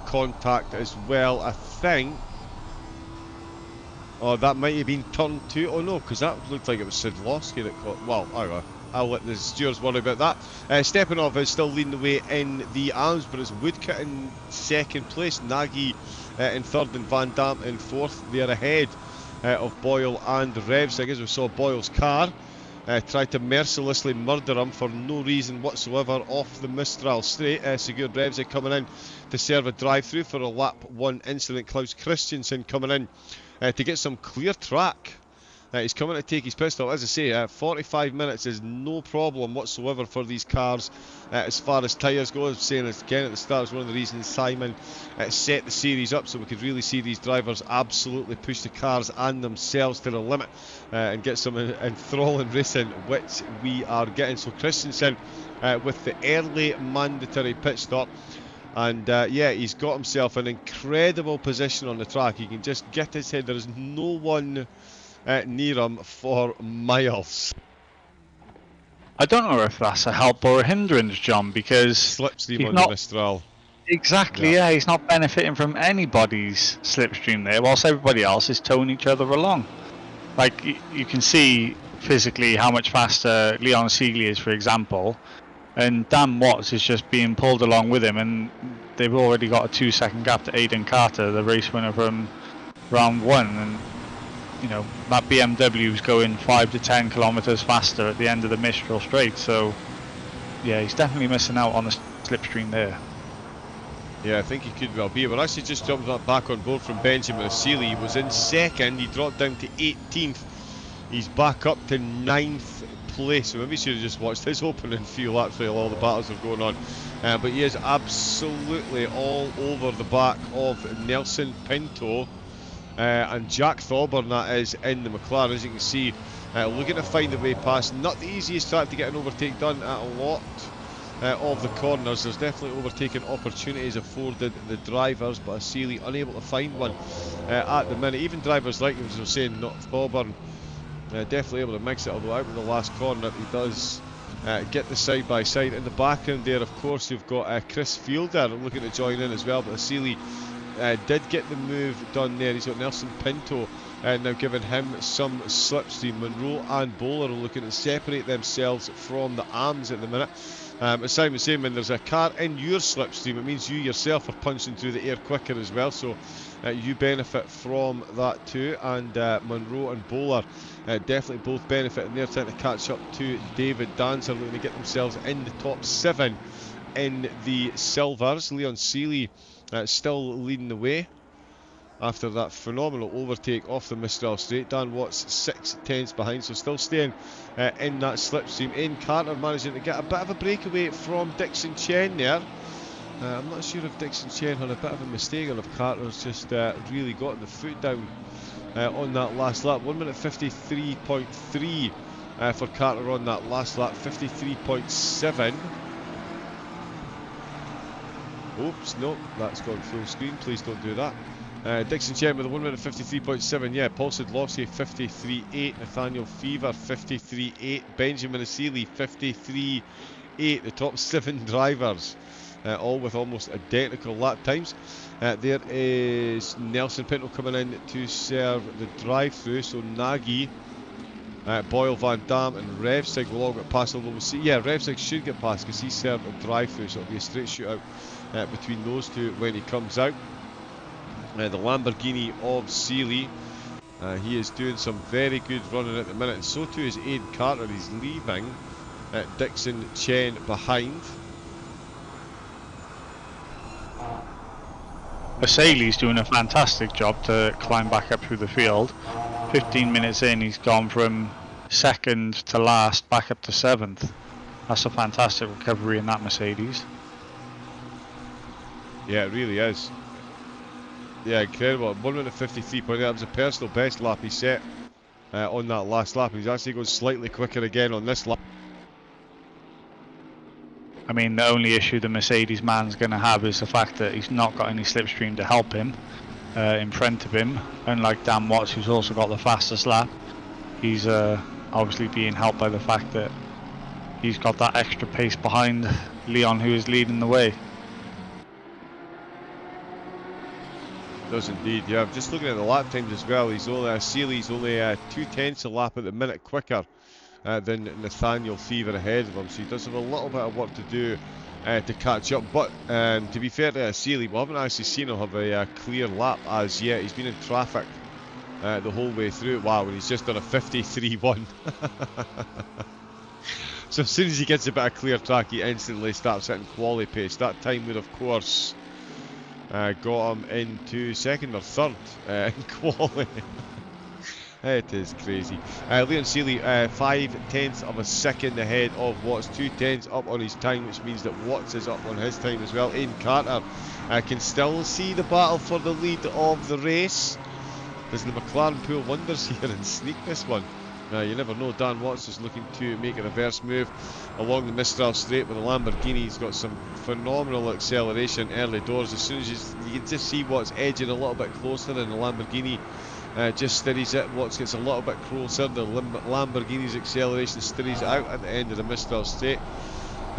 contact as well, I think. Oh, that might have been turn 2. Oh no, because that looked like it was Sidlowski that caught. Well, I'll let the stewards worry about that. Stepanov is still leading the way in the arms, but it's Woodcut in second place, Nagy in third, and Van Dam in fourth. They're ahead of Boyle and Revsig, as we saw Boyle's car tried to mercilessly murder him for no reason whatsoever off the Mistral straight. Sigurd Revsig coming in to serve a drive-through for a lap 1 incident. Klaus Christensen coming in to get some clear track. He's coming to take his pit stop. As I say, 45 minutes is no problem whatsoever for these cars as far as tyres go. I was saying this again at the start, it's one of the reasons Simon set the series up, so we could really see these drivers absolutely push the cars and themselves to the limit and get some enthralling racing, which we are getting. So Christensen with the early mandatory pit stop. And yeah, he's got himself an incredible position on the track. He can just get his head. There is no one near him for miles. I don't know if that's a help or a hindrance, John, because Slipstream on the Mistral. Exactly, yeah, he's not benefiting from anybody's slipstream there, whilst everybody else is towing each other along. Like, you can see physically how much faster Leon Seagley is, for example, and Dan Watts is just being pulled along with him, and they've already got a 2-second gap to Aidan Carter, the race winner from round 1, and you know, that BMW is going 5 to 10 kilometers faster at the end of the Mistral straight, so yeah, he's definitely missing out on the slipstream there. Yeah, I think he could well be. We're actually just jumped back on board from Benjamin Sealy. He was in second, he dropped down to 18th. He's back up to 9th place, so maybe we should have just watched his opening few laps while all the battles are going on. But he is absolutely all over the back of Nelson Pinto. And Jack Thorburn, that is, in the McLaren, as you can see, looking to find a way past. Not the easiest track to get an overtake done at a lot of the corners. There's definitely overtaking opportunities afforded the drivers, but Sealy unable to find one at the minute. Even drivers like, as I was saying, not Thorburn, definitely able to mix it, although out in the last corner he does get the side-by-side. In the background there, of course, you've got Chris Fielder looking to join in as well, but Sealy did get the move done there. He's got Nelson Pinto now giving him some slipstream. Monroe and Bowler are looking to separate themselves from the arms at the minute. As Simon was saying, when there's a car in your slipstream, it means you yourself are punching through the air quicker as well, so you benefit from that too. And Monroe and Bowler definitely both benefit, and they're trying to catch up to David Dancer, looking to get themselves in the top 7 in the silvers. Leon Sealy still leading the way after that phenomenal overtake off the Mistral straight. Dan Watts 6/10 behind, so still staying in that slipstream. Aidan Carter managing to get a bit of a breakaway from Dixon Chen there. I'm not sure if Dixon Chen had a bit of a mistake or if Carter's just really gotten the foot down on that last lap. 1 minute 53.3 for Carter on that last lap, 53.7. Oops, no, that's gone full screen. Please don't do that. Dixon Chen with a 1 minute 53.7. Yeah, Paul Sidlowski 53.8. Nathaniel Fever 53.8. Benjamin Sealy 53.8. The top 7 drivers, all with almost identical lap times. There is Nelson Pinto coming in to serve the drive-through. So Nagy, Boyle, Van Dam and Revsig will all get past, although we'll see, yeah, Revsig should get past because he served a drive-through, so it'll be a straight shootout between those two when he comes out. The Lamborghini of Sealy, he is doing some very good running at the minute, and so too is Aidan Carter. He's leaving Dixon Chen behind. Basaly's doing a fantastic job to climb back up through the field. 15 minutes in, he's gone from second to last back up to 7th. That's a fantastic recovery in that Mercedes. Yeah, it really is. Yeah, incredible. 1 minute 53.8. That was a personal best lap he set on that last lap. He's actually going slightly quicker again on this lap. I mean, the only issue the Mercedes man's going to have is the fact that he's not got any slipstream to help him in front of him. Unlike Dan Watts, who's also got the fastest lap, he's obviously being helped by the fact that he's got that extra pace behind Leon, who is leading the way. Does indeed, yeah. I'm just looking at the lap times as well. He's only Seely's only 2/10 a lap at the minute quicker than Nathaniel Fever ahead of him, so he does have a little bit of work to do to catch up. But to be fair to Seely, we haven't actually seen him have a clear lap as yet. He's been in traffic the whole way through. Wow, and he's just done a 53.1. So as soon as he gets a bit of clear track, he instantly starts hitting quali pace. That time would, of course, got him into second or third in quali. It is crazy. Leon Seely, 5/10 of a second ahead of Watts, 2/10 up on his time, which means that Watts is up on his time as well. Aidan Carter can still see the battle for the lead of the race. Does the McLaren pull wonders here and sneak this one? You never know. Dan Watts is looking to make a reverse move along the Mistral Straight with the Lamborghini. He's got some phenomenal acceleration early doors. As soon as you can just see Watts edging a little bit closer, and the Lamborghini just steadies it. Watts gets a little bit closer. The Lamborghini's acceleration steadies it out at the end of the Mistral Straight.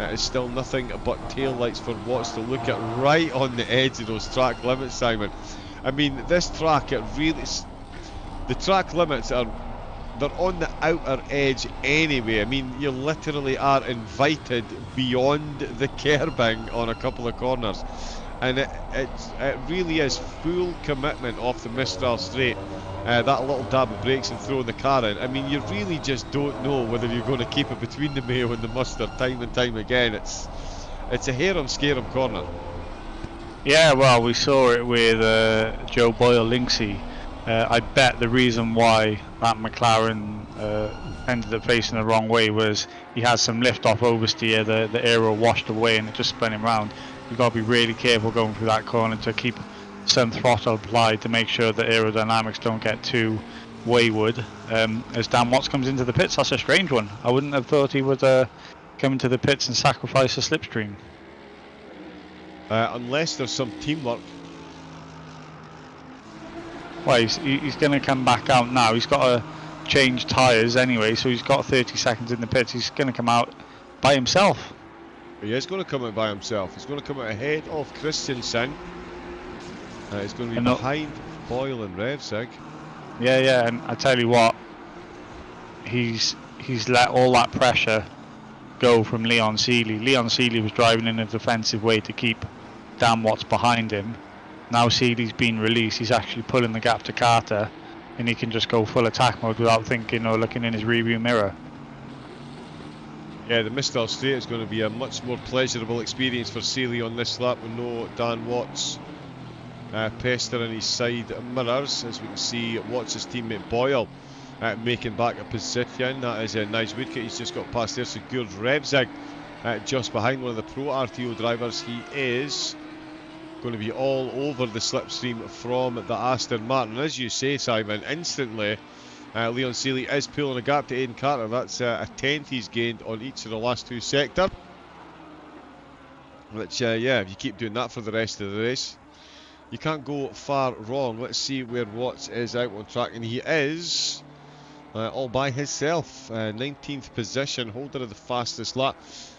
It's still nothing but tail lights for Watts to look at right on the edge of those track limits, Simon. I mean, this track, the track limits they're on the outer edge anyway. I mean, you literally are invited beyond the curbing on a couple of corners, and it really is full commitment off the Mistral Straight. That little dab of brakes and throwing the car in. I mean, you really just don't know whether you're going to keep it between the Mayo and the Mustard time and time again. It's a harem-scarem corner. Yeah, well, we saw it with Joe Boyle Linksy. I bet the reason why that McLaren ended up facing the wrong way was he had some lift-off oversteer, the aero washed away and it just spun him round. You've got to be really careful going through that corner to keep some throttle applied to make sure that aerodynamics don't get too wayward. As Dan Watts comes into the pits, that's a strange one. I wouldn't have thought he would come into the pits and sacrifice a slipstream. Unless there's some teamwork. Well, he's going to come back out now. He's got to change tyres anyway, so he's got 30 seconds in the pits. He's going to come out by himself. He is going to come out by himself. He's going to come out ahead of Christensen. He's going to be behind Boyle and Revsig. Yeah, and I tell you what, he's let all that pressure go from Leon Seely. Leon Seely was driving in a defensive way to keep Dan Watts behind him. Now Seely's been released, he's actually pulling the gap to Carter, and he can just go full attack mode without thinking or looking in his rearview mirror. Yeah, the Mistral Straight is going to be a much more pleasurable experience for Seely on this lap with no Dan Watts pestering his side mirrors. As we can see, Watts' teammate Boyle making back a position. That is Nige Woodcote. He's just got past there. Secured Revsig just behind one of the Pro RTO drivers. He is going to be all over the slipstream from the Aston Martin. As you say, Simon, instantly Leon Seely is pulling a gap to Aidan Carter. That's a 10th he's gained on each of the last two sectors. Which, yeah, if you keep doing that for the rest of the race, you can't go far wrong. Let's see where Watts is out on track, and he is all by himself. 19th position, holder of the fastest lap.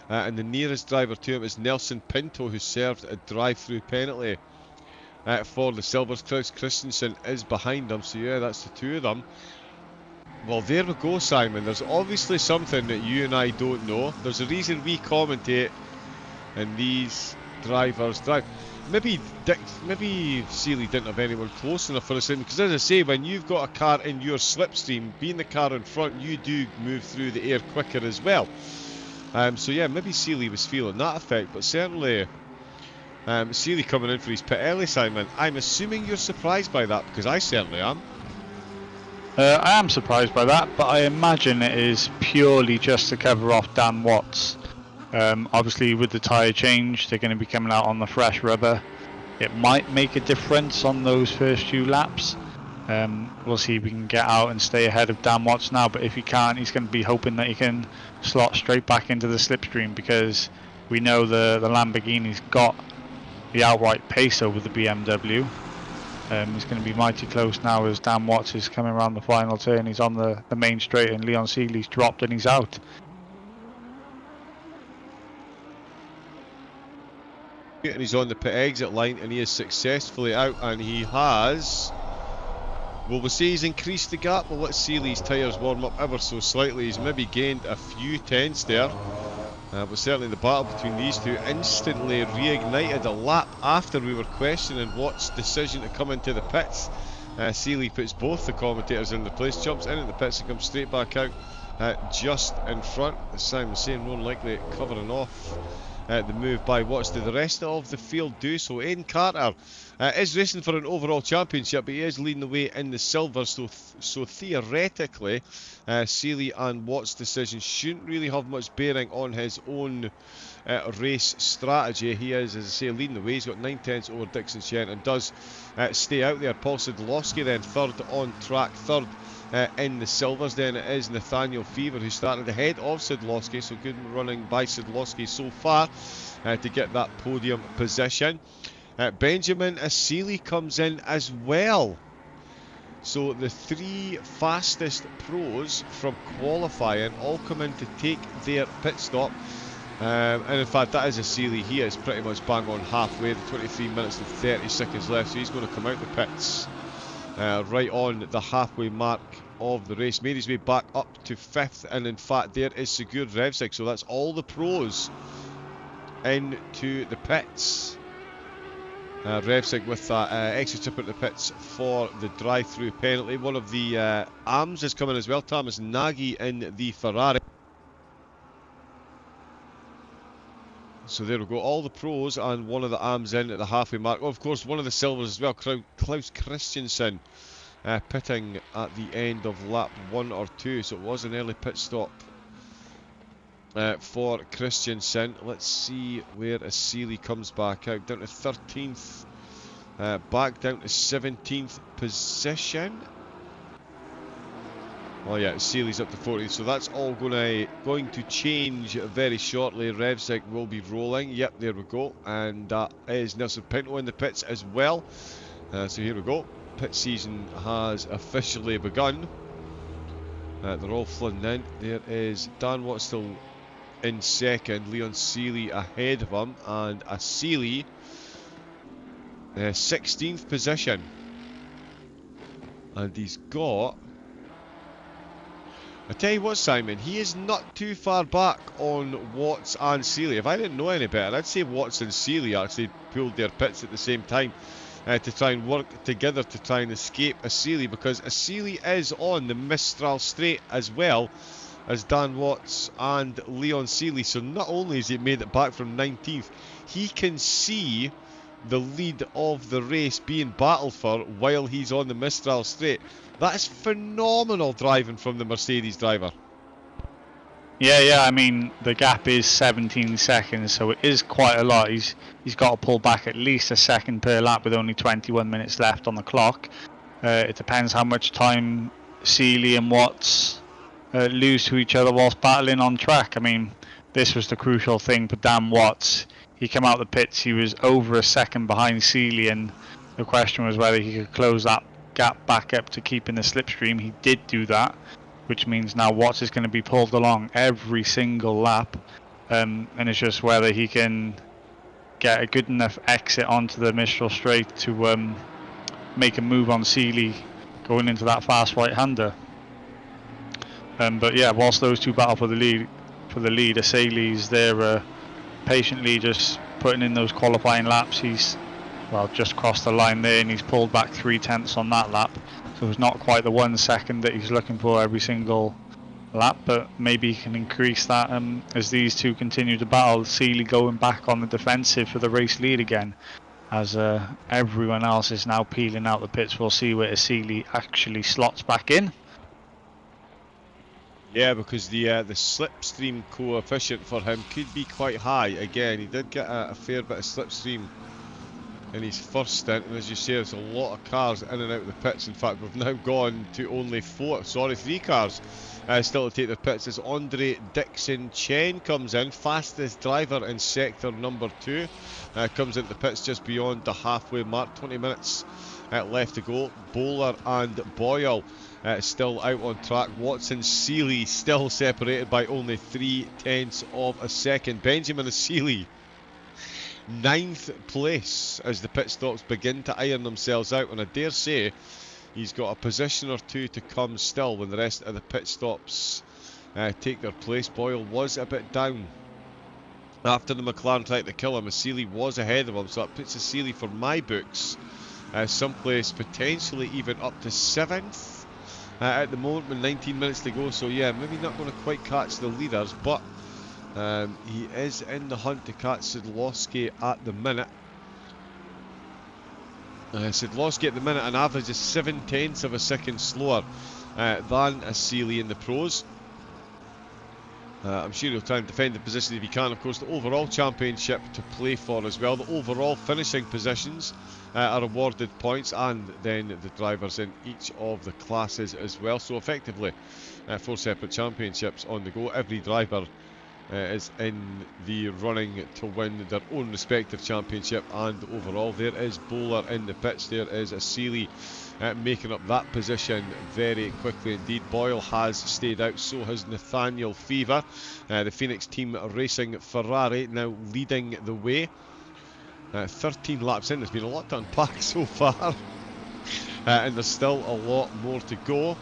And the nearest driver to him is Nelson Pinto, who served a drive-through penalty for the Silvers. Klaus Christensen is behind them, so yeah, that's the two of them. Well, there we go, Simon. There's obviously something that you and I don't know. There's a reason we commentate and these drivers drive. Maybe Seely didn't have anyone close enough for us, because as I say, when you've got a car in your slipstream, being the car in front, you do move through the air quicker as well. So yeah, maybe Seely was feeling that effect, but certainly Seely coming in for his pit early, Simon. I'm assuming you're surprised by that, because I certainly am. I am surprised by that, but I imagine it is purely just to cover off Dan Watts. Obviously, with the tyre change, they're going to be coming out on the fresh rubber. It might make a difference on those first few laps. We'll see if we can get out and stay ahead of Dan Watts now, but if he can't, he's going to be hoping that he can slot straight back into the slipstream, because we know the Lamborghini's got the outright pace over the BMW. It's going to be mighty close now as Dan Watts is coming around the final turn. He's on the main straight and Leon Seeley's dropped and he's out. And he's on the pit exit line and he is successfully out, and he has... Well, we'll say he's increased the gap. We'll let Seeley's tyres warm up ever so slightly. He's maybe gained a few tenths there. But certainly the battle between these two instantly reignited a lap after we were questioning Watt's decision to come into the pits. Seeley puts both the commentators in the place, jumps in at the pits and comes straight back out just in front. As Simon was saying, more likely covering off the move by Watts. Do the rest of the field do so? Aidan Carter is racing for an overall championship, but he is leading the way in the silver, so theoretically Seeley and Watts' decision shouldn't really have much bearing on his own race strategy. He is, as I say, leading the way. He's got 9 tenths over Dixon Shen and does stay out there. Paul Sidlowski then third on track, third in the silvers. Then it is Nathaniel Fever who started ahead of Sidlowski, so good running by Sidlowski so far to get that podium position. Benjamin Seeley comes in as well. So the 3 fastest pros from qualifying all come in to take their pit stop. And in fact, that is a Seeley. He is pretty much bang on halfway, the 23 minutes and 30 seconds left. So he's going to come out the pits right on the halfway mark of the race. Made his way back up to 5th. And in fact, there is Sigurd Revsig. So that's all the pros into the pits. Revsig with that extra trip at the pits for the drive-through penalty. One of the AMs is coming as well. Thomas Nagy in the Ferrari. So there we go, all the pros and one of the AMs in at the halfway mark. Oh, of course, one of the silvers as well, Klaus Christensen pitting at the end of lap 1 or 2. So it was an early pit stop for Christensen. Let's see where Seeley comes back out. Down to 13th, back down to 17th position. Oh yeah, Seeley's up to 40th, so that's all going to change very shortly. Revsig will be rolling. Yep, there we go. And that is Nelson Pinto in the pits as well. So here we go. Pit season has officially begun. They're all flooding in. There is Dan Watts still in second, Leon Seeley ahead of him, and a Seeley 16th position. And he's got... I tell you what, Simon, he is not too far back on Watts and Seeley. If I didn't know any better, I'd say Watts and Seeley actually pulled their pits at the same time to try and work together to try and escape a Seeley, because a Seeley is on the Mistral Straight as well as Dan Watts and Leon Seeley. So not only has he made it back from 19th, he can see the lead of the race being battled for while he's on the Mistral Straight. That is phenomenal driving from the Mercedes driver. Yeah, I mean, the gap is 17 seconds, so it is quite a lot. He's got to pull back at least a second per lap with only 21 minutes left on the clock. It depends how much time Seeley and Watts lose to each other whilst battling on track. I mean, this was the crucial thing for Dan Watts. He came out the pits, he was over a second behind Seeley, and the question was whether he could close that gap back up to keep in the slipstream. He did do that, which means now Watts is going to be pulled along every single lap, and it's just whether he can get a good enough exit onto the Mistral Straight to make a move on Seeley going into that fast right-hander. But yeah, whilst those two battle for the lead, Seeley's there patiently just putting in those qualifying laps. He's just crossed the line there, and he's pulled back 3 tenths on that lap. So it's not quite the 1 second that he's looking for every single lap, but maybe he can increase that as these two continue to battle. Seeley going back on the defensive for the race lead again, as everyone else is now peeling out the pits. We'll see where Seeley actually slots back in. Yeah, because the slipstream coefficient for him could be quite high. Again, he did get a fair bit of slipstream in his first stint, and as you say, there's a lot of cars in and out of the pits. In fact, we've now gone to only three cars still to take their pits as Andre Dixon Chen comes in, fastest driver in sector number 2, comes into the pits just beyond the halfway mark, 20 minutes left to go. Bowler and Boyle still out on track. Watson Seeley still separated by only 0.3 of a second. Benjamin Seeley, 9th place as the pit stops begin to iron themselves out, and I dare say he's got a position or two to come still when the rest of the pit stops take their place. Boyle was a bit down after the McLaren tried to kill him. Seeley was ahead of him, so that puts Seeley, for my books, someplace potentially even up to 7th at the moment with 19 minutes to go. So yeah, maybe not going to quite catch the leaders, but he is in the hunt to catch Szydlowski at the minute. Szydlowski at the minute an average is 0.7 of a second slower than Seeley in the pros. I'm sure he'll try and defend the position if he can. Of course, the overall championship to play for as well. The overall finishing positions are awarded points, and then the drivers in each of the classes as well. So effectively, 4 separate championships on the go. Every driver is in the running to win their own respective championship and overall. There is Bowler in the pits. There is a Seeley making up that position very quickly indeed. Boyle has stayed out, so has Nathaniel Fever. The Phoenix Team Racing Ferrari now leading the way. 13 laps in, there's been a lot to unpack so far, and there's still a lot more to go.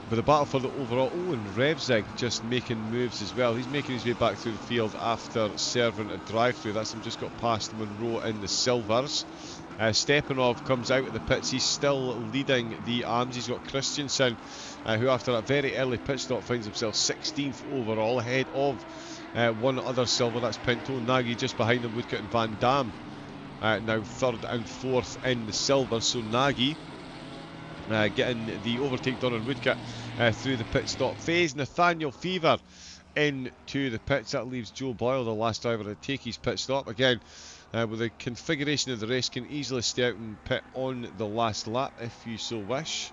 But the battle for the overall, and Revzig just making moves as well. He's making his way back through the field after serving a drive-through. That's him, just got past Monroe in the silvers. Stepanov comes out of the pits. He's still leading the arms. He's got Christensen, who after a very early pit stop finds himself 16th overall, ahead of one other silver. That's Pinto. Nagy just behind him, Woodcock and Van Dam now 3rd and 4th in the silver. So Nagy getting the overtake done on Woodcock through the pit stop phase. Nathaniel Fever into the pits. That leaves Joe Boyle, the last driver, to take his pit stop. Again, with the configuration of the race, can easily stay out and pit on the last lap if you so wish.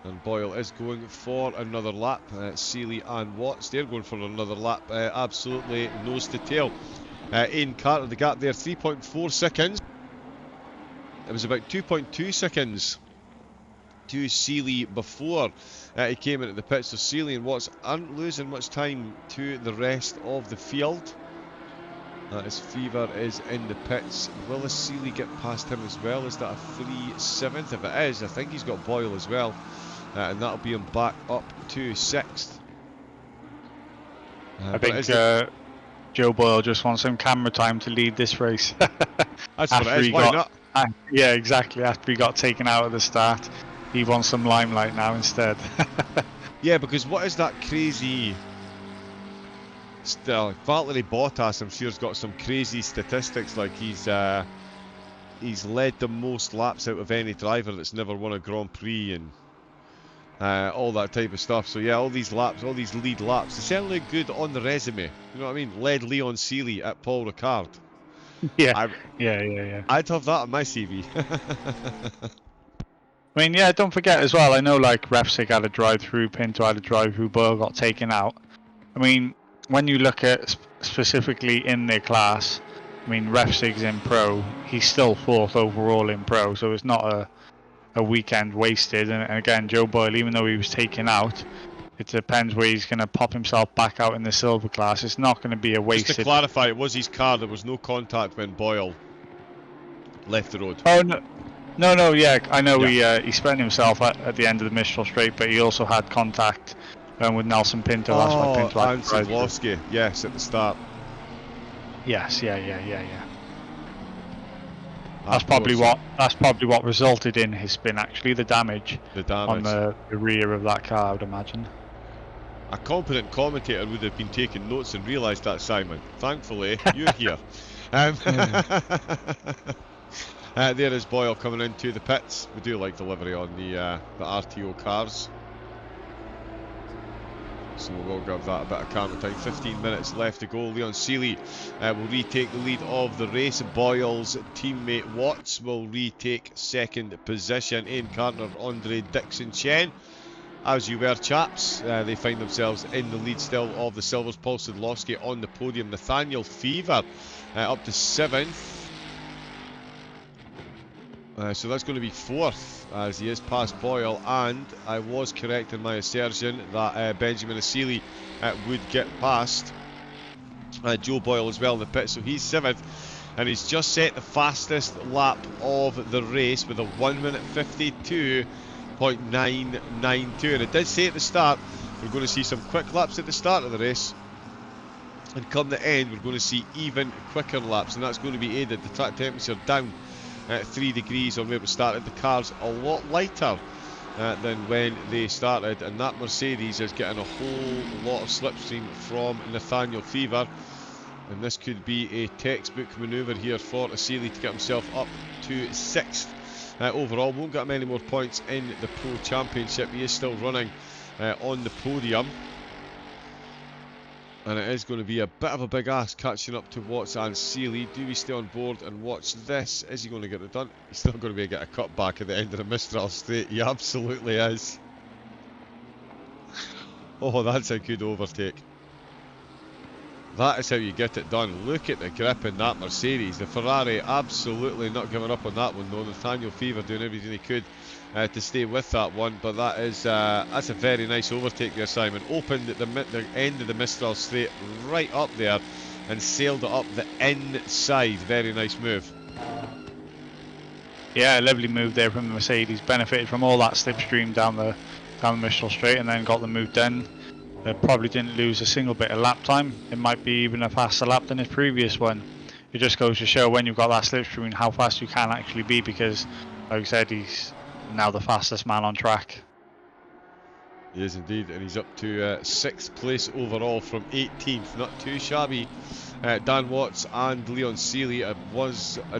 And Boyle is going for another lap. Seeley and Watts, they're going for another lap. Absolutely nose to tail. Ian Carter, the gap there, 3.4 seconds. It was about 2.2 seconds to Seeley before he came into the pits. So Seeley and Watts aren't losing much time to the rest of the field. As Fever is in the pits. Will Seeley get past him as well? Is that a 3/7? If it is, I think he's got Boyle as well. And that'll be him back up to 6th. I think Joe Boyle just wants some camera time to lead this race. That's what it is, why not? Yeah, exactly. After he got taken out at the start, he wants some limelight now instead. Yeah, because what is that crazy... Valtteri Bottas, I'm sure, has got some crazy statistics, like he's led the most laps out of any driver that's never won a Grand Prix, and all that type of stuff. So yeah, all these laps, all these lead laps, they certainly look good on the resume. You know what I mean? Led Leon Seeley at Paul Ricard. Yeah, I'd have that on my CV. I mean, yeah, don't forget as well, I know like Refsig had a drive-through, Pinto had a drive-through, Boyle got taken out. I mean, when you look at specifically in their class, I mean, Refsig's in pro, he's still 4th overall in pro, so it's not a weekend wasted. And again, Joe Boyle, even though he was taken out, it depends where he's going to pop himself back out in the silver class. It's not going to be a wasted... Just to clarify, it was his car, there was no contact when Boyle left the road. Oh, no, yeah, I know. Yeah. He spent himself at the end of the Mistral Straight, but he also had contact with Nelson Pinto. That's why Pinto had and Szydlowski, yes, at the start. Yes, yeah. That's probably what resulted in his spin. Actually, the damage on the rear of that car, I would imagine. A competent commentator would have been taking notes and realised that, Simon. Thankfully, you're here. There is Boyle coming into the pits. We do like the livery on the RTO cars. So we'll give that a bit of calmer time. 15 minutes left to go. Leon Seeley will retake the lead of the race. Boyle's teammate Watts will retake second position. Ian Carter, Andre Dixon Chen. As you were, chaps, they find themselves in the lead still of the Silvers. Paul Sidlowski on the podium. Nathaniel Fever up to 7th. So that's going to be 4th, as he is past Boyle, and I was correct in my assertion that Benjamin Asili would get past Joe Boyle as well in the pit, so he's 7th, and he's just set the fastest lap of the race with a 1 minute 52.992, and it did say at the start we're going to see some quick laps at the start of the race, and come the end we're going to see even quicker laps, and that's going to be aided. The track temperature down at 3 degrees on where we started. The car's a lot lighter than when they started, and that Mercedes is getting a whole lot of slipstream from Nathaniel Fever, and this could be a textbook manoeuvre here for Asili to get himself up to 6th overall. Won't get many more points in the Pro Championship. He is still running on the podium, and it is going to be a bit of a big ask catching up to Watts and Seeley. Do we stay on board and watch this? Is he going to get it done? He's still going to be able to get a cut back at the end of the Mistral Straight. He absolutely is. Oh, that's a good overtake. That is how you get it done. Look at the grip in that Mercedes. The Ferrari absolutely not giving up on that one though. Nathaniel Fever doing everything he could to stay with that one, but that is that's a very nice overtake there, Simon. Opened at the end of the Mistral Straight right up there and sailed it up the inside. Very nice move. Yeah, lovely move there from the Mercedes. Benefited from all that slipstream down the Mistral Straight and then got the move done. Probably didn't lose a single bit of lap time. It might be even a faster lap than his previous one. It just goes to show when you've got that slipstream how fast you can actually be, because like I said, he's now the fastest man on track. He is indeed, and he's up to 6th place overall from 18th. Not too shabby. Dan Watts and Leon Seeley. I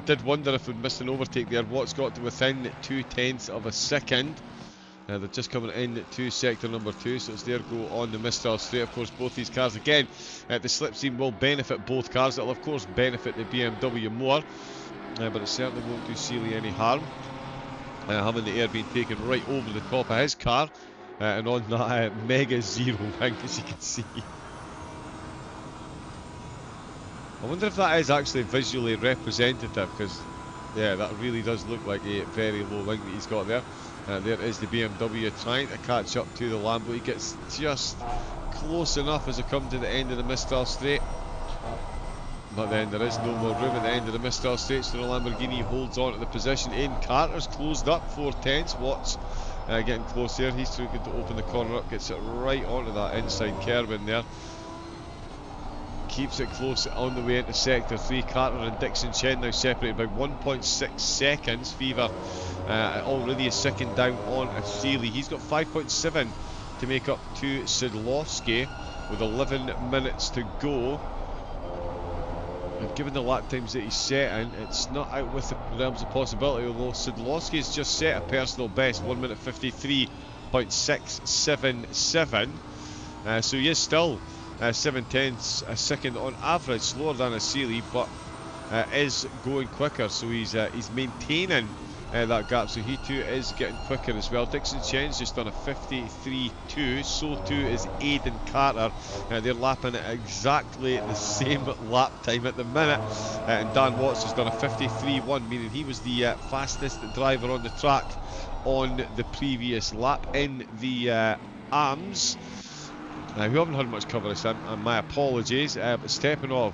did wonder if we'd missed an overtake there. Watts got to within 0.2 of a second. They're just coming in to sector number 2, so it's their go on the Mistral Straight. Of course, both these cars again, the slipstream will benefit both cars. It'll of course benefit the BMW more, but it certainly won't do Seeley any harm. Having the air being taken right over the top of his car, and on that mega zero wing, as you can see. I wonder if that is actually visually representative, because yeah, that really does look like a very low wing that he's got there. There is the BMW trying to catch up to the Lambo. He gets just close enough as they come to the end of the Mistral Straight. But then there is no more room at the end of the Mistral Straight, so the Lamborghini holds on to the position. Ian Carter's closed up 4/10. Watts getting close there. He's trying to open the corner up, gets it right onto that inside curve in there. Keeps it close on the way into sector 3. Carter and Dixon Chen now separated by 1.6 seconds. Fever already a second down on Asili. He's got 5.7 to make up to Sidlowski with 11 minutes to go. And given the lap times that he's setting, it's not out with the realms of possibility, although Sidlowski has just set a personal best, 1 minute 53.677. So he is still 7/10 a second on average slower than Asili, but is going quicker, so he's maintaining that gap, so he too is getting quicker as well. Dixon Chen's just done a 53.2, so too is Aidan Carter. They're lapping at exactly the same lap time at the minute, and Dan Watts has done a 53.1, meaning he was the fastest driver on the track on the previous lap in the AMS. We haven't had much cover this time, and my apologies, but Stepanov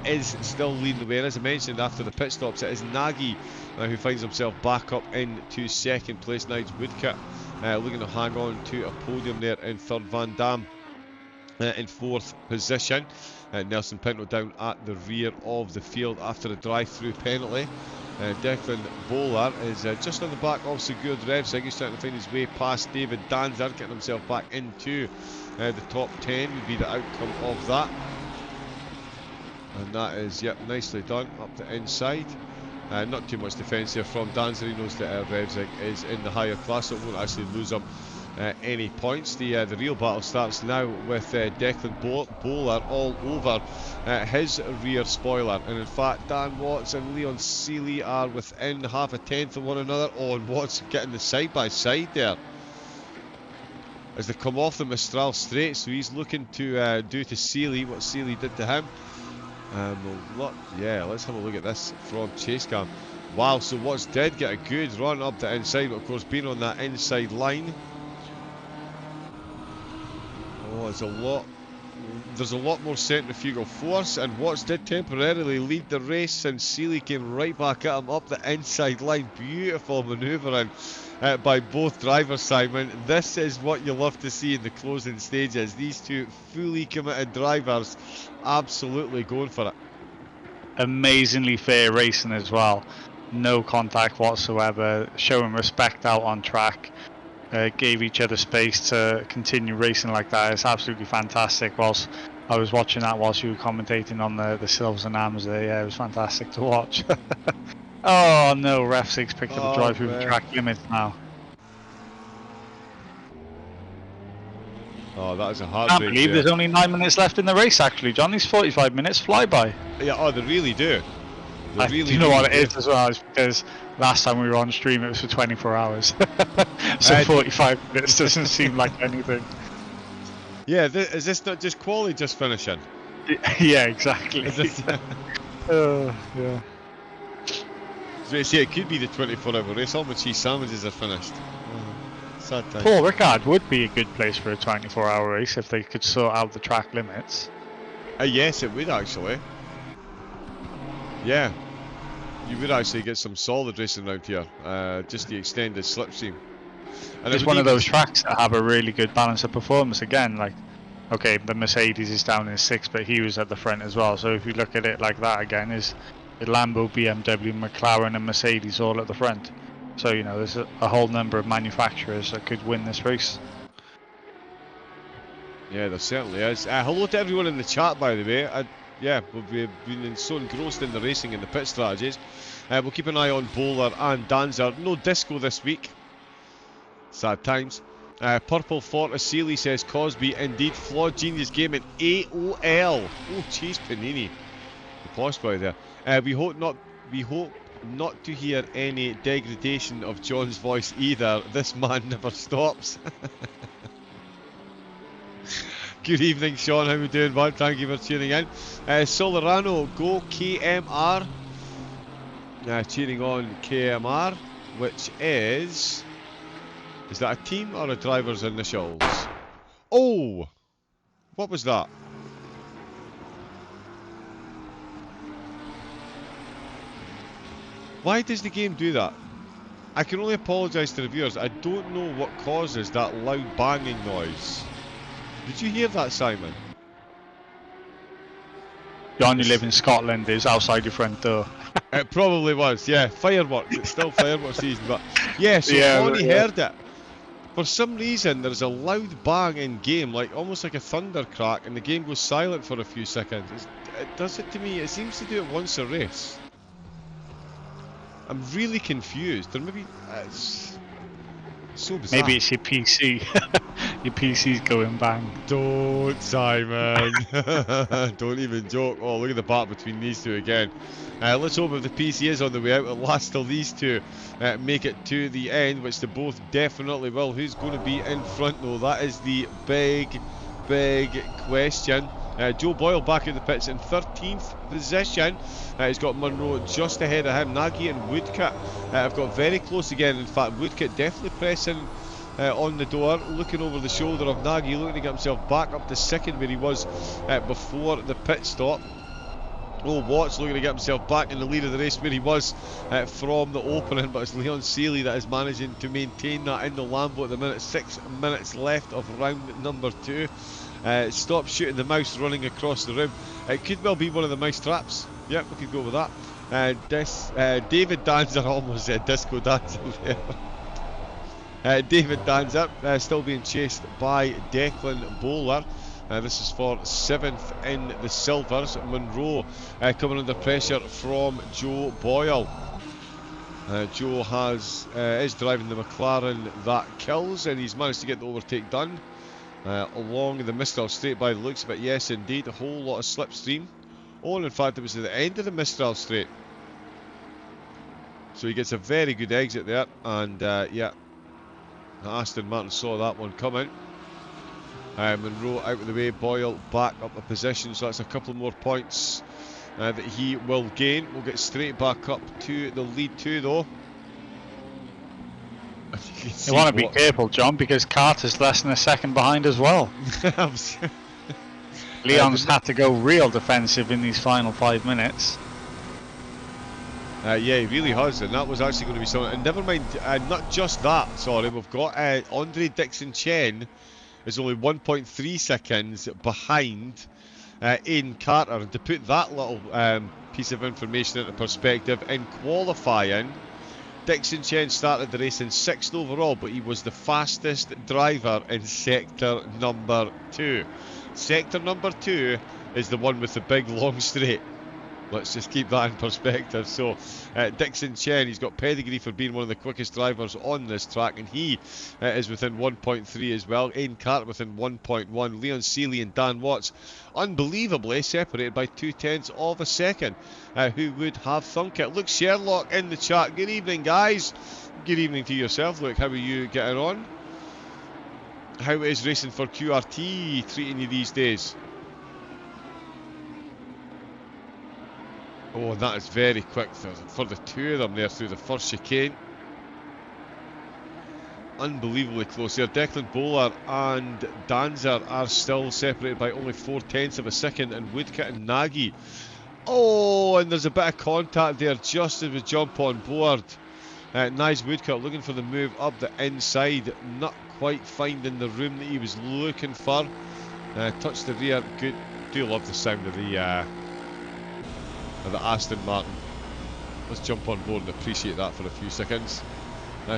is still leading the way, and as I mentioned after the pit stops, it is Nagy who finds himself back up into second place. Nigel Woodcock looking to hang on to a podium there in third. Van Dam in fourth position. Nelson Pinto down at the rear of the field after a drive-through penalty. Declan Bowler is just on the back of Sigurd Revsing. He's trying to find his way past David Danzer, getting himself back into the top 10 would be the outcome of that. And that is, yep, nicely done up the inside. Not too much defence here from Danzer. He knows that Revsing is in the higher class, so it won't actually lose him any points. The real battle starts now with Declan Bowler all over his rear spoiler, and in fact Dan Watts and Leon Seeley are within half a tenth of one another. Oh, and Watts getting the side by side there as they come off the Mistral straight, so he's looking to do to Seeley what Seeley did to him. Let's have a look at this from chase cam. Wow, so Watts did get a good run up the inside, but of course being on that inside line, there's a lot more centrifugal force, and Watts did temporarily lead the race, and Seeley came right back at him up the inside line. Beautiful manoeuvring by both drivers, Simon. This is what you love to see in the closing stages. These two fully committed drivers absolutely going for it. Amazingly fair racing as well. No contact whatsoever, showing respect out on track. Gave each other space to continue racing like that. It's absolutely fantastic. Whilst I was watching that, whilst you were commentating on the silvers and AMs there, yeah, it was fantastic to watch. Oh no, Ref 6 picked up a drive through the track limit now. Oh, that is a I heartbreak. can't believe there's only 9 minutes left in the race actually, John. These 45 minutes fly by. Yeah, oh, they really do. They really you know do. what it is as well, is because last time we were on stream it was for 24 hours. So 45 minutes doesn't seem like anything. Yeah, is this not just quali just finishing? Yeah, exactly. Yeah. So it could be the 24-hour race. All my cheese sandwiches are finished. Sad time. Paul Ricard would be a good place for a 24-hour race if they could sort out the track limits. Yes, it would actually. Yeah, you would actually get some solid racing around here. Just the extended slipstream. And it's one of those tracks that have a really good balance of performance. Again, like, okay, the Mercedes is down in 6th, but he was at the front as well. So if you look at it like that again, is Lambo, BMW, McLaren and Mercedes all at the front. So, you know, there's a whole number of manufacturers that could win this race. Yeah, there certainly is. Hello to everyone in the chat, by the way. We've been so engrossed in the racing and the pit strategies. We'll keep an eye on Bowler and Danzer. No disco this week. Sad times. Purple Forta Seeley says Cosby, indeed flawed genius game in AOL. Oh, cheese panini. The posh boy there. We hope not to hear any degradation of John's voice either. This man never stops. Good evening, Sean. How we doing, bud? Thank you for tuning in. Solerano, go KMR. Cheering on KMR, which is that a team or a driver's initials? Oh, what was that? Why does the game do that? I can only apologise to the viewers. I don't know what causes that loud banging noise. Did you hear that, Simon? John, you live in Scotland, is outside your front door. It probably was, yeah. Fireworks. It's still fireworks season, but yeah. So Lonnie heard it. For some reason, there's a loud bang in game, like almost like a thunder crack, and the game goes silent for a few seconds. It does it to me. It seems to do it once a race. I'm really confused. Or maybe it's so bizarre. Maybe it's your PC. Your PC's going bang. Don't, Simon. Don't even joke. Oh, look at the battle between these two again. Let's hope if the PC is on the way out, it'll last till these two make it to the end, which they both definitely will. Who's going to be in front though? That is the big question. Joe Boyle back in the pits in 13th position. He's got Munro just ahead of him. Nagy and Woodcote have got very close again. In fact, Woodcote definitely pressing on the door, looking over the shoulder of Nagy, looking to get himself back up to second where he was before the pit stop. Oh, Watts looking to get himself back in the lead of the race where he was from the opening, but it's Leon Seeley that is managing to maintain that in the Lambo at the minute. 6 minutes left of round number 2. Stop shooting the mouse running across the room. It could well be one of the mouse traps. Yep, we could go with that. David Danzer, almost said Disco Dancer there. David Danzer still being chased by Declan Bowler. This is for 7th in the silvers. Munro coming under pressure from Joe Boyle. Joe is driving the McLaren that kills, and he's managed to get the overtake done along the Mistral straight by the looks of it. Yes, indeed, a whole lot of slipstream. Oh, and in fact, it was at the end of the Mistral straight. So he gets a very good exit there, and yeah, Aston Martin saw that one coming. Monroe out of the way, Boyle back up a position, so that's a couple more points that he will gain. We'll get straight back up to the lead 2 though. You want to be careful, John, because Carter's less than a second behind as well. Leon's had to go real defensive in these final 5 minutes. Yeah, he really has, and that was actually going to be something. And never mind, not just that, sorry, we've got Andre Dixon-Chen is only 1.3 seconds behind Ian Carter. And to put that little piece of information into perspective, in qualifying, Dixon-Chen started the race in 6th overall, but he was the fastest driver in sector number 2. Sector number 2 is the one with the big long straight. Let's just keep that in perspective. So Dixon-Chen, he's got pedigree for being one of the quickest drivers on this track, and he is within 1.3 as well. Ian Carter within 1.1. Leon Seeley and Dan Watts unbelievably separated by 0.2 of a second. Who would have thunk it? Luke Sherlock in the chat. Good evening, guys. Good evening to yourself, Luke. How are you getting on? How is racing for QRT treating you these days? Oh, and that is very quick for the 2 of them there through the first chicane. Unbelievably close there. Declan Bowler and Danzer are still separated by only 0.4 of a second, and Woodcut and Nagy. Oh, and there's a bit of contact there just as we jump on board. Nice Woodcut looking for the move up the inside, not quite finding the room that he was looking for. Touch the rear, good. Do love the sound of the Aston Martin. Let's jump on board and appreciate that for a few seconds.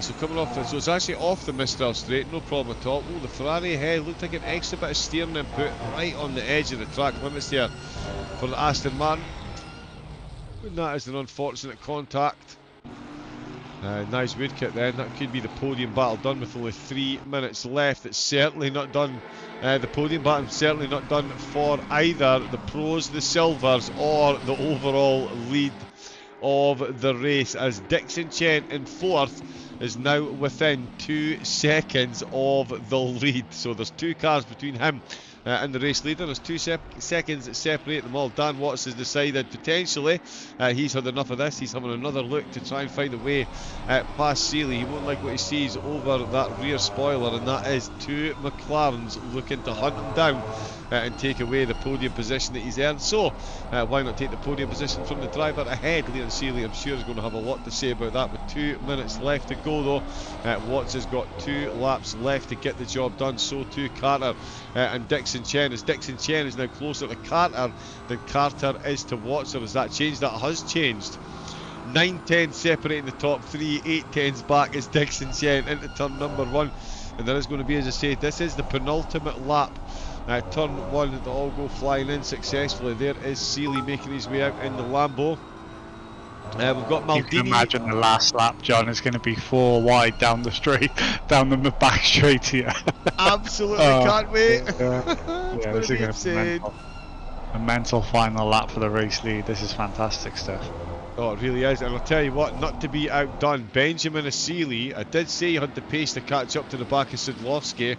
So coming off, so it's actually off the Mistral straight, no problem at all. Oh, the Ferrari ahead looked like an extra bit of steering input right on the edge of the track limits there for the Aston Martin. And that is an unfortunate contact. Nice Woodcut then, that could be the podium battle done with only 3 minutes left. It's certainly not done. The podium battle certainly not done for either the pros, the silvers, or the overall lead of the race, as Dixon-Chen in 4th is now within 2 seconds of the lead. So there's 2 cars between him and the race leader. There's 2 seconds that separate them all. Dan Watts has decided potentially he's had enough of this. He's having another look to try and find a way past Seeley. He won't like what he sees over that rear spoiler, and that is 2 McLarens looking to hunt him down and take away the podium position that he's earned. So why not take the podium position from the driver ahead? Leon Seeley, I'm sure, is going to have a lot to say about that. With 2 minutes left to go though, Watts has got 2 laps left to get the job done. So too Carter and Dixon-Chen, as Dixon-Chen is now closer to Carter than Carter is to Watts. Or has that changed? That has changed. 9-10 separating the top 3, 8-10s back as Dixon-Chen into turn number 1. And there is going to be, as I say, this is the penultimate lap. Turn 1, they all go flying in successfully. There is Seeley making his way out in the Lambo. We've got Maldini. You can imagine the last lap, John, is going to be 4 wide down the straight, down the back straight here. Absolutely, can't wait. Yeah, this is going to be a mental final lap for the race lead. This is fantastic stuff. Oh, it really is. And I'll tell you what, not to be outdone, Benjamin Seeley, I did say he had the pace to catch up to the back of Sidlowski.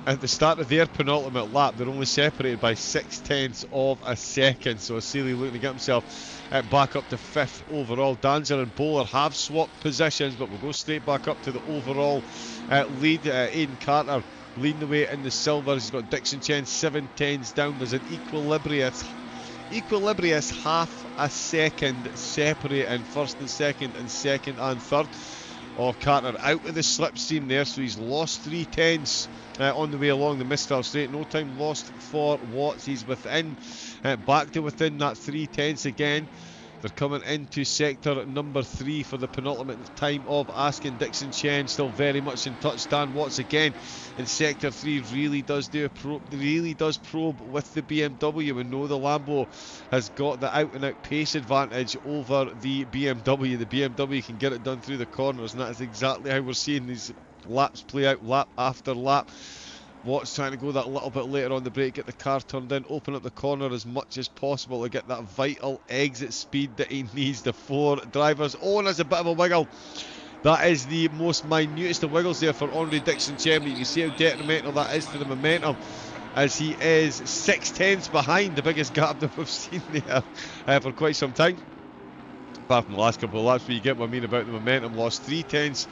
At the start of their penultimate lap, they're only separated by 0.6 of a second. So Seeley looking to get himself back up to 5th overall. Danzer and Bowler have swapped positions, but we'll go straight back up to the overall lead. Aidan Carter leading the way in the silvers. He's got Dixon-Chen 7/10s down. There's an equilibrious half a second separating first and second and third. Oh, Carter out of the slipstream there, so he's lost 3/10s on the way along the Mistral straight. No time lost for Watts. He's within, back to within that 3/10s again. They're coming into sector number 3 for the penultimate time of Askin. Dixon Chen still very much in touch. Dan Watts again in sector 3 really does probe with the BMW. We know the Lambo has got the out-and-out pace advantage over the BMW. The BMW can get it done through the corners, and that is exactly how we're seeing these laps play out, lap after lap. Watts trying to go that little bit later on the break, get the car turned in, open up the corner as much as possible to get that vital exit speed that he needs. The 4 drivers, oh, and there's a bit of a wiggle. That is the most minutest of wiggles there for Henri Dixon Chen. You can see how detrimental that is to the momentum, as he is 6 tenths behind, the biggest gap that we've seen there for quite some time. Apart from the last couple of laps, where you get what I mean about the momentum loss. 3 tenths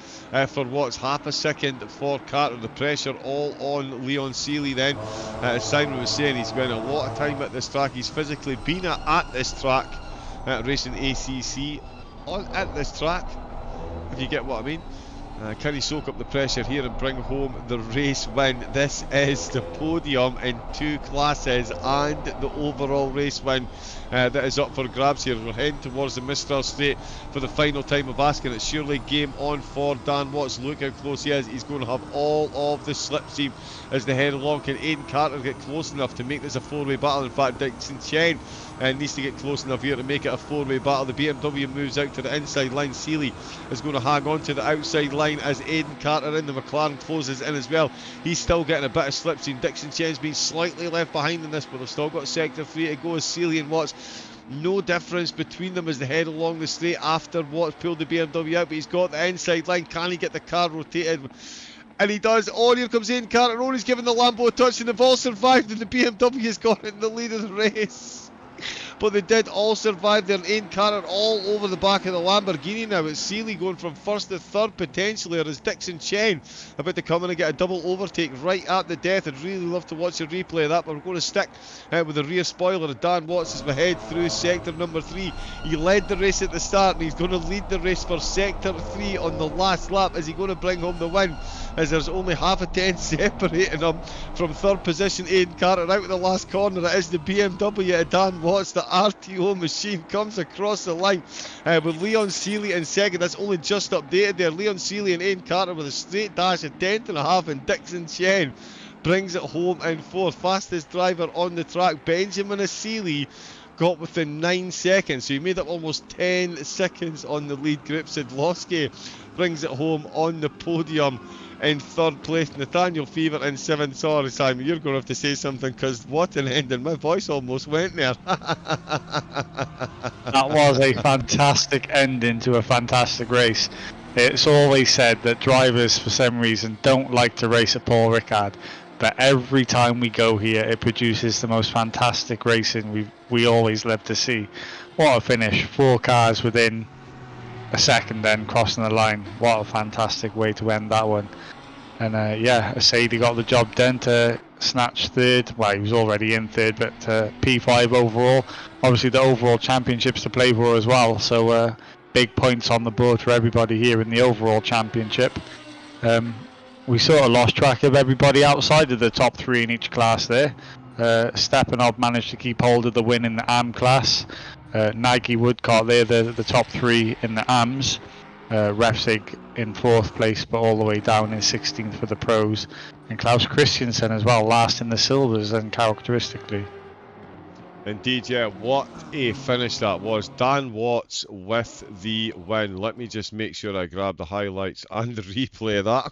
for Watts, half a second for Carter. The pressure all on Leon Seeley then. As Simon was saying, he's spent a lot of time at this track. He's physically been at this track, racing ACC at this track, if you get what I mean. Can he soak up the pressure here and bring home the race win? This is the podium in 2 classes and the overall race win that is up for grabs here. We're heading towards the Mistral Straight for the final time of Asking. It's surely game on for Dan Watts. Look how close he is. He's going to have all of the slipstream as they head along. Can Aidan Carter get close enough to make this a 4-way battle? In fact, Dixon Chen needs to get close enough here to make it a 4-way battle. The BMW moves out to the inside line. Seeley is going to hang on to the outside line as Aidan Carter in the McLaren closes in as well. He's still getting a bit of slipstream. Dixon Chen's been slightly left behind in this, but they've still got sector 3 to go as Seeley and Watts. No difference between them as they head along the straight after Watts pulled the BMW out, but he's got the inside line. Can he get the car rotated? And he does. Oh, here comes Aidan Carter. Oh, he's giving the Lambo a touch, and they've all survived, and the BMW has got in the lead of the race. But they did all survive there. Aidan Carter all over the back of the Lamborghini now. It's Seeley going from first to third potentially, or is Dixon Chen about to come in and get a double overtake right at the death? I'd really love to watch a replay of that, but we're going to stick with the rear spoiler of Dan Watts as we head through sector number 3. He led the race at the start, and he's going to lead the race for sector 3 on the last lap. Is he going to bring home the win? As there's only half a tenth separating him from third position. Aidan Carter out of the last corner. It is the BMW of Dan Watts. The RTO machine comes across the line with Leon Seeley in second. That's only just updated there. Leon Seeley and Aidan Carter with a straight dash, a tenth and a half, and Dixon Chen brings it home in fourth. Fastest driver on the track, Benjamin Seeley, got within 9 seconds, so he made up almost 10 seconds on the lead group. Sidlowski brings it home on the podium in third place. Nathaniel Fever in 7th. Sorry, Simon, you're going to have to say something, because what an ending. My voice almost went there. That was a fantastic ending to a fantastic race. It's always said that drivers, for some reason, don't like to race at Paul Ricard, but every time we go here, it produces the most fantastic racing we always love to see. What a finish. 4 cars within a second then crossing the line. What a fantastic way to end that one. And yeah, Sadie got the job done to snatch third. Well, he was already in third, but P5 overall. Obviously the overall championships to play for as well, so big points on the board for everybody here in the overall championship. We sort of lost track of everybody outside of the top 3 in each class there. Stepanov managed to keep hold of the win in the AM class. Nagy, Woodcock, they're the top 3 in the AMs. Refsig in 4th place, but all the way down in 16th for the pros. And Klaus Christiansen as well, last in the silvers, and characteristically. Indeed, yeah, what a finish that was. Dan Watts with the win. Let me just make sure I grab the highlights and the replay of that.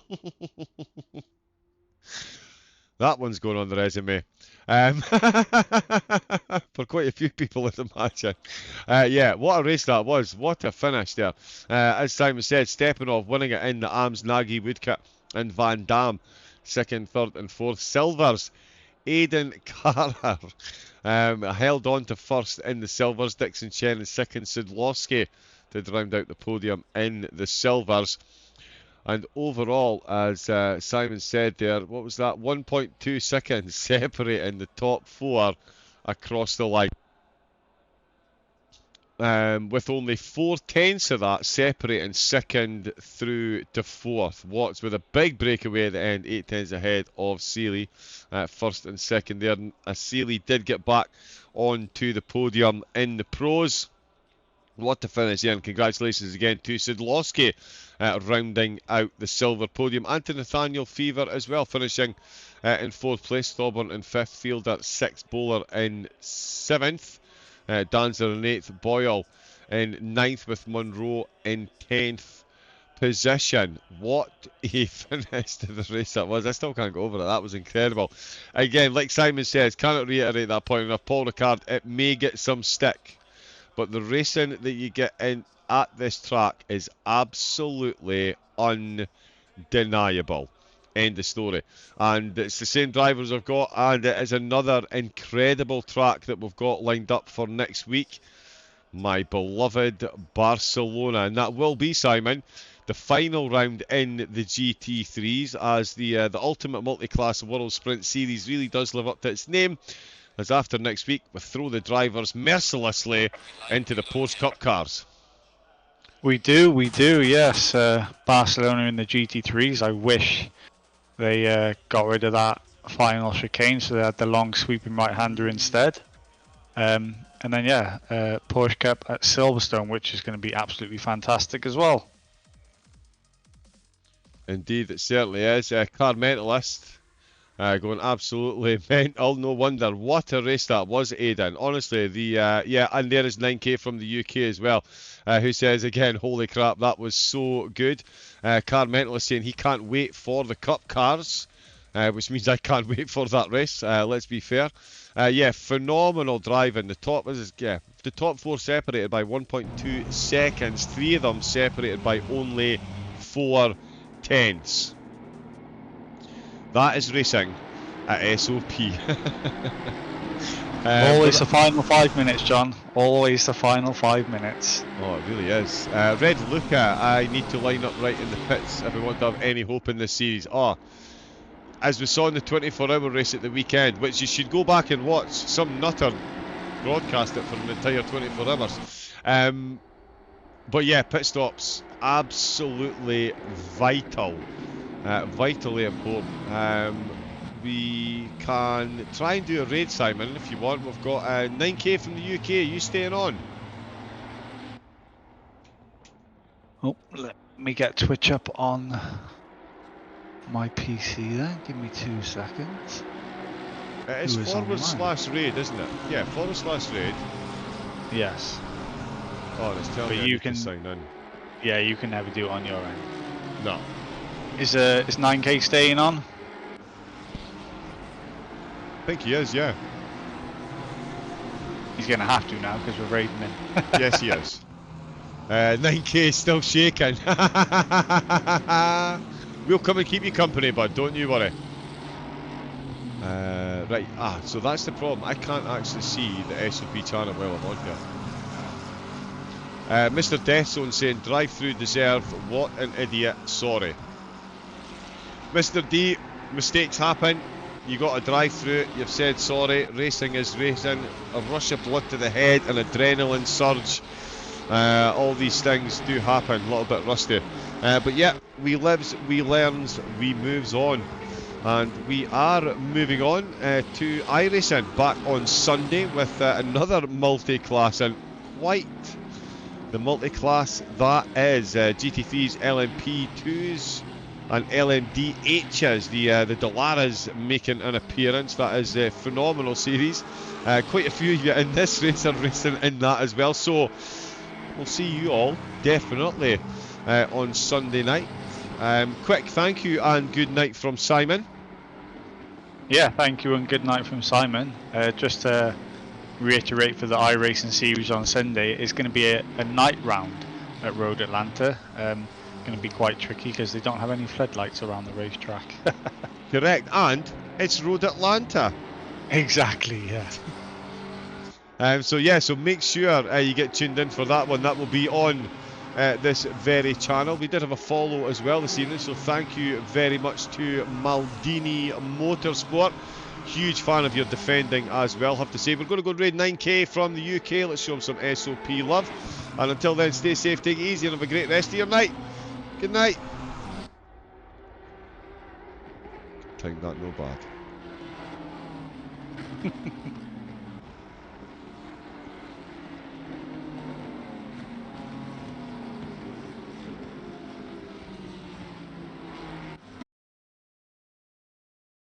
That one's going on the resume. For quite a few people, I'd imagine. Yeah, what a race that was. What a finish there. As Simon said, Stepanov winning it in the AMS, Nagy, Woodcock and Van Dam. 2nd, 3rd and 4th. Silvers, Aidan Carter held on to 1st in the silvers. Dixon Chen in 2nd. Sidlowski did round out the podium in the silvers. And overall, as Simon said there, what was that? 1.2 seconds separating the top 4 across the line. With only 4 tenths of that separating 2nd through to 4th. Watts with a big breakaway at the end, 8 tenths ahead of Seeley, 1st and 2nd there. Seeley did get back onto the podium in the pros. What a finish there, and congratulations again to Sidlowski, rounding out the silver podium, and to Nathaniel Fever as well, finishing in 4th place, Thorburn in 5th, Fielder 6th, Bowler in 7th, Danzer in 8th, Boyle in 9th, with Monroe in 10th position. What a finish to the race that was. I still can't go over it. That was incredible. Again, like Simon says, cannot reiterate that point enough. Paul Ricard, it may get some stick, but the racing that you get in at this track is absolutely undeniable. End of story. And it's the same drivers I've got, and it is another incredible track that we've got lined up for next week. My beloved Barcelona. And that will be, Simon, the final round in the GT3s, as the Ultimate Multiclass World Sprint Series really does live up to its name, as after next week we throw the drivers mercilessly into the Porsche Cup cars. We do, yes. Barcelona in the GT3s. I wish they got rid of that final chicane so they had the long sweeping right-hander instead. And then, yeah, Porsche Cup at Silverstone, which is going to be absolutely fantastic as well. Indeed, it certainly is. Car Mentalist going absolutely mental. No wonder. What a race that was, Aidan. Honestly, yeah, and there is 9K from the UK as well, who says again, holy crap, that was so good. Car Mentalist saying he can't wait for the Cup cars, which means I can't wait for that race. Let's be fair. Yeah, phenomenal driving. The top 4 separated by 1.2 seconds. 3 of them separated by only 4 tenths. That is racing at SOP. Always the final 5 minutes, John. Always the final 5 minutes. Oh, it really is. Red Luca, I need to line up right in the pits if we want to have any hope in this series. As we saw in the 24-hour race at the weekend, which you should go back and watch. Some nutter broadcast it for an entire 24 hours. But yeah, pit stops, absolutely vital. Vitally important. We can try and do a raid, Simon, if you want. We've got 9K from the UK. Are you staying on? Oh, let me get Twitch up on my PC then. Give me 2 seconds. It's /raid, isn't it? Yeah, /raid. Yes. Oh, it's telling me you can sign in. Yeah, you can never do it on your end. No. Is 9K staying on? I think he is, yeah. He's going to have to now because we're raiding him. Yes, he is. 9K is still shaking. We'll come and keep you company, bud. Don't you worry. Right. So that's the problem. I can't actually see the SOP channel while I'm on here. Mr. Deathzone saying, drive-through deserve. What an idiot. Sorry. Mr. D, mistakes happen. You got to drive through it. You've said sorry. Racing is racing. A rush of blood to the head, an adrenaline surge. All these things do happen. A little bit rusty. But yeah, we lives, we learns, we moves on. And we are moving on to iRacing back on Sunday with another multi-class and quite the multi-class that is GT3s, LMP2s and LMDHs. The Dallaras making an appearance. That is a phenomenal series. Quite a few of you in this race are racing in that as well. So we'll see you all definitely on Sunday night. Quick thank you and good night from Simon. Yeah, thank you and good night from Simon. Just to reiterate for the iRacing series on Sunday, it's going to be a night round at Road Atlanta. Going to be quite tricky because they don't have any floodlights around the racetrack. Correct, and it's Road Atlanta. Exactly, yeah. So make sure you get tuned in for that one. That will be on this very channel. We did have a follow as well this evening, so thank you very much to Maldini Motorsport. Huge fan of your defending as well, have to say. We're going to go raid 9K from the UK. Let's show them some SOP love. And until then, stay safe, take it easy, and have a great rest of your night. Good night. Time that no bad.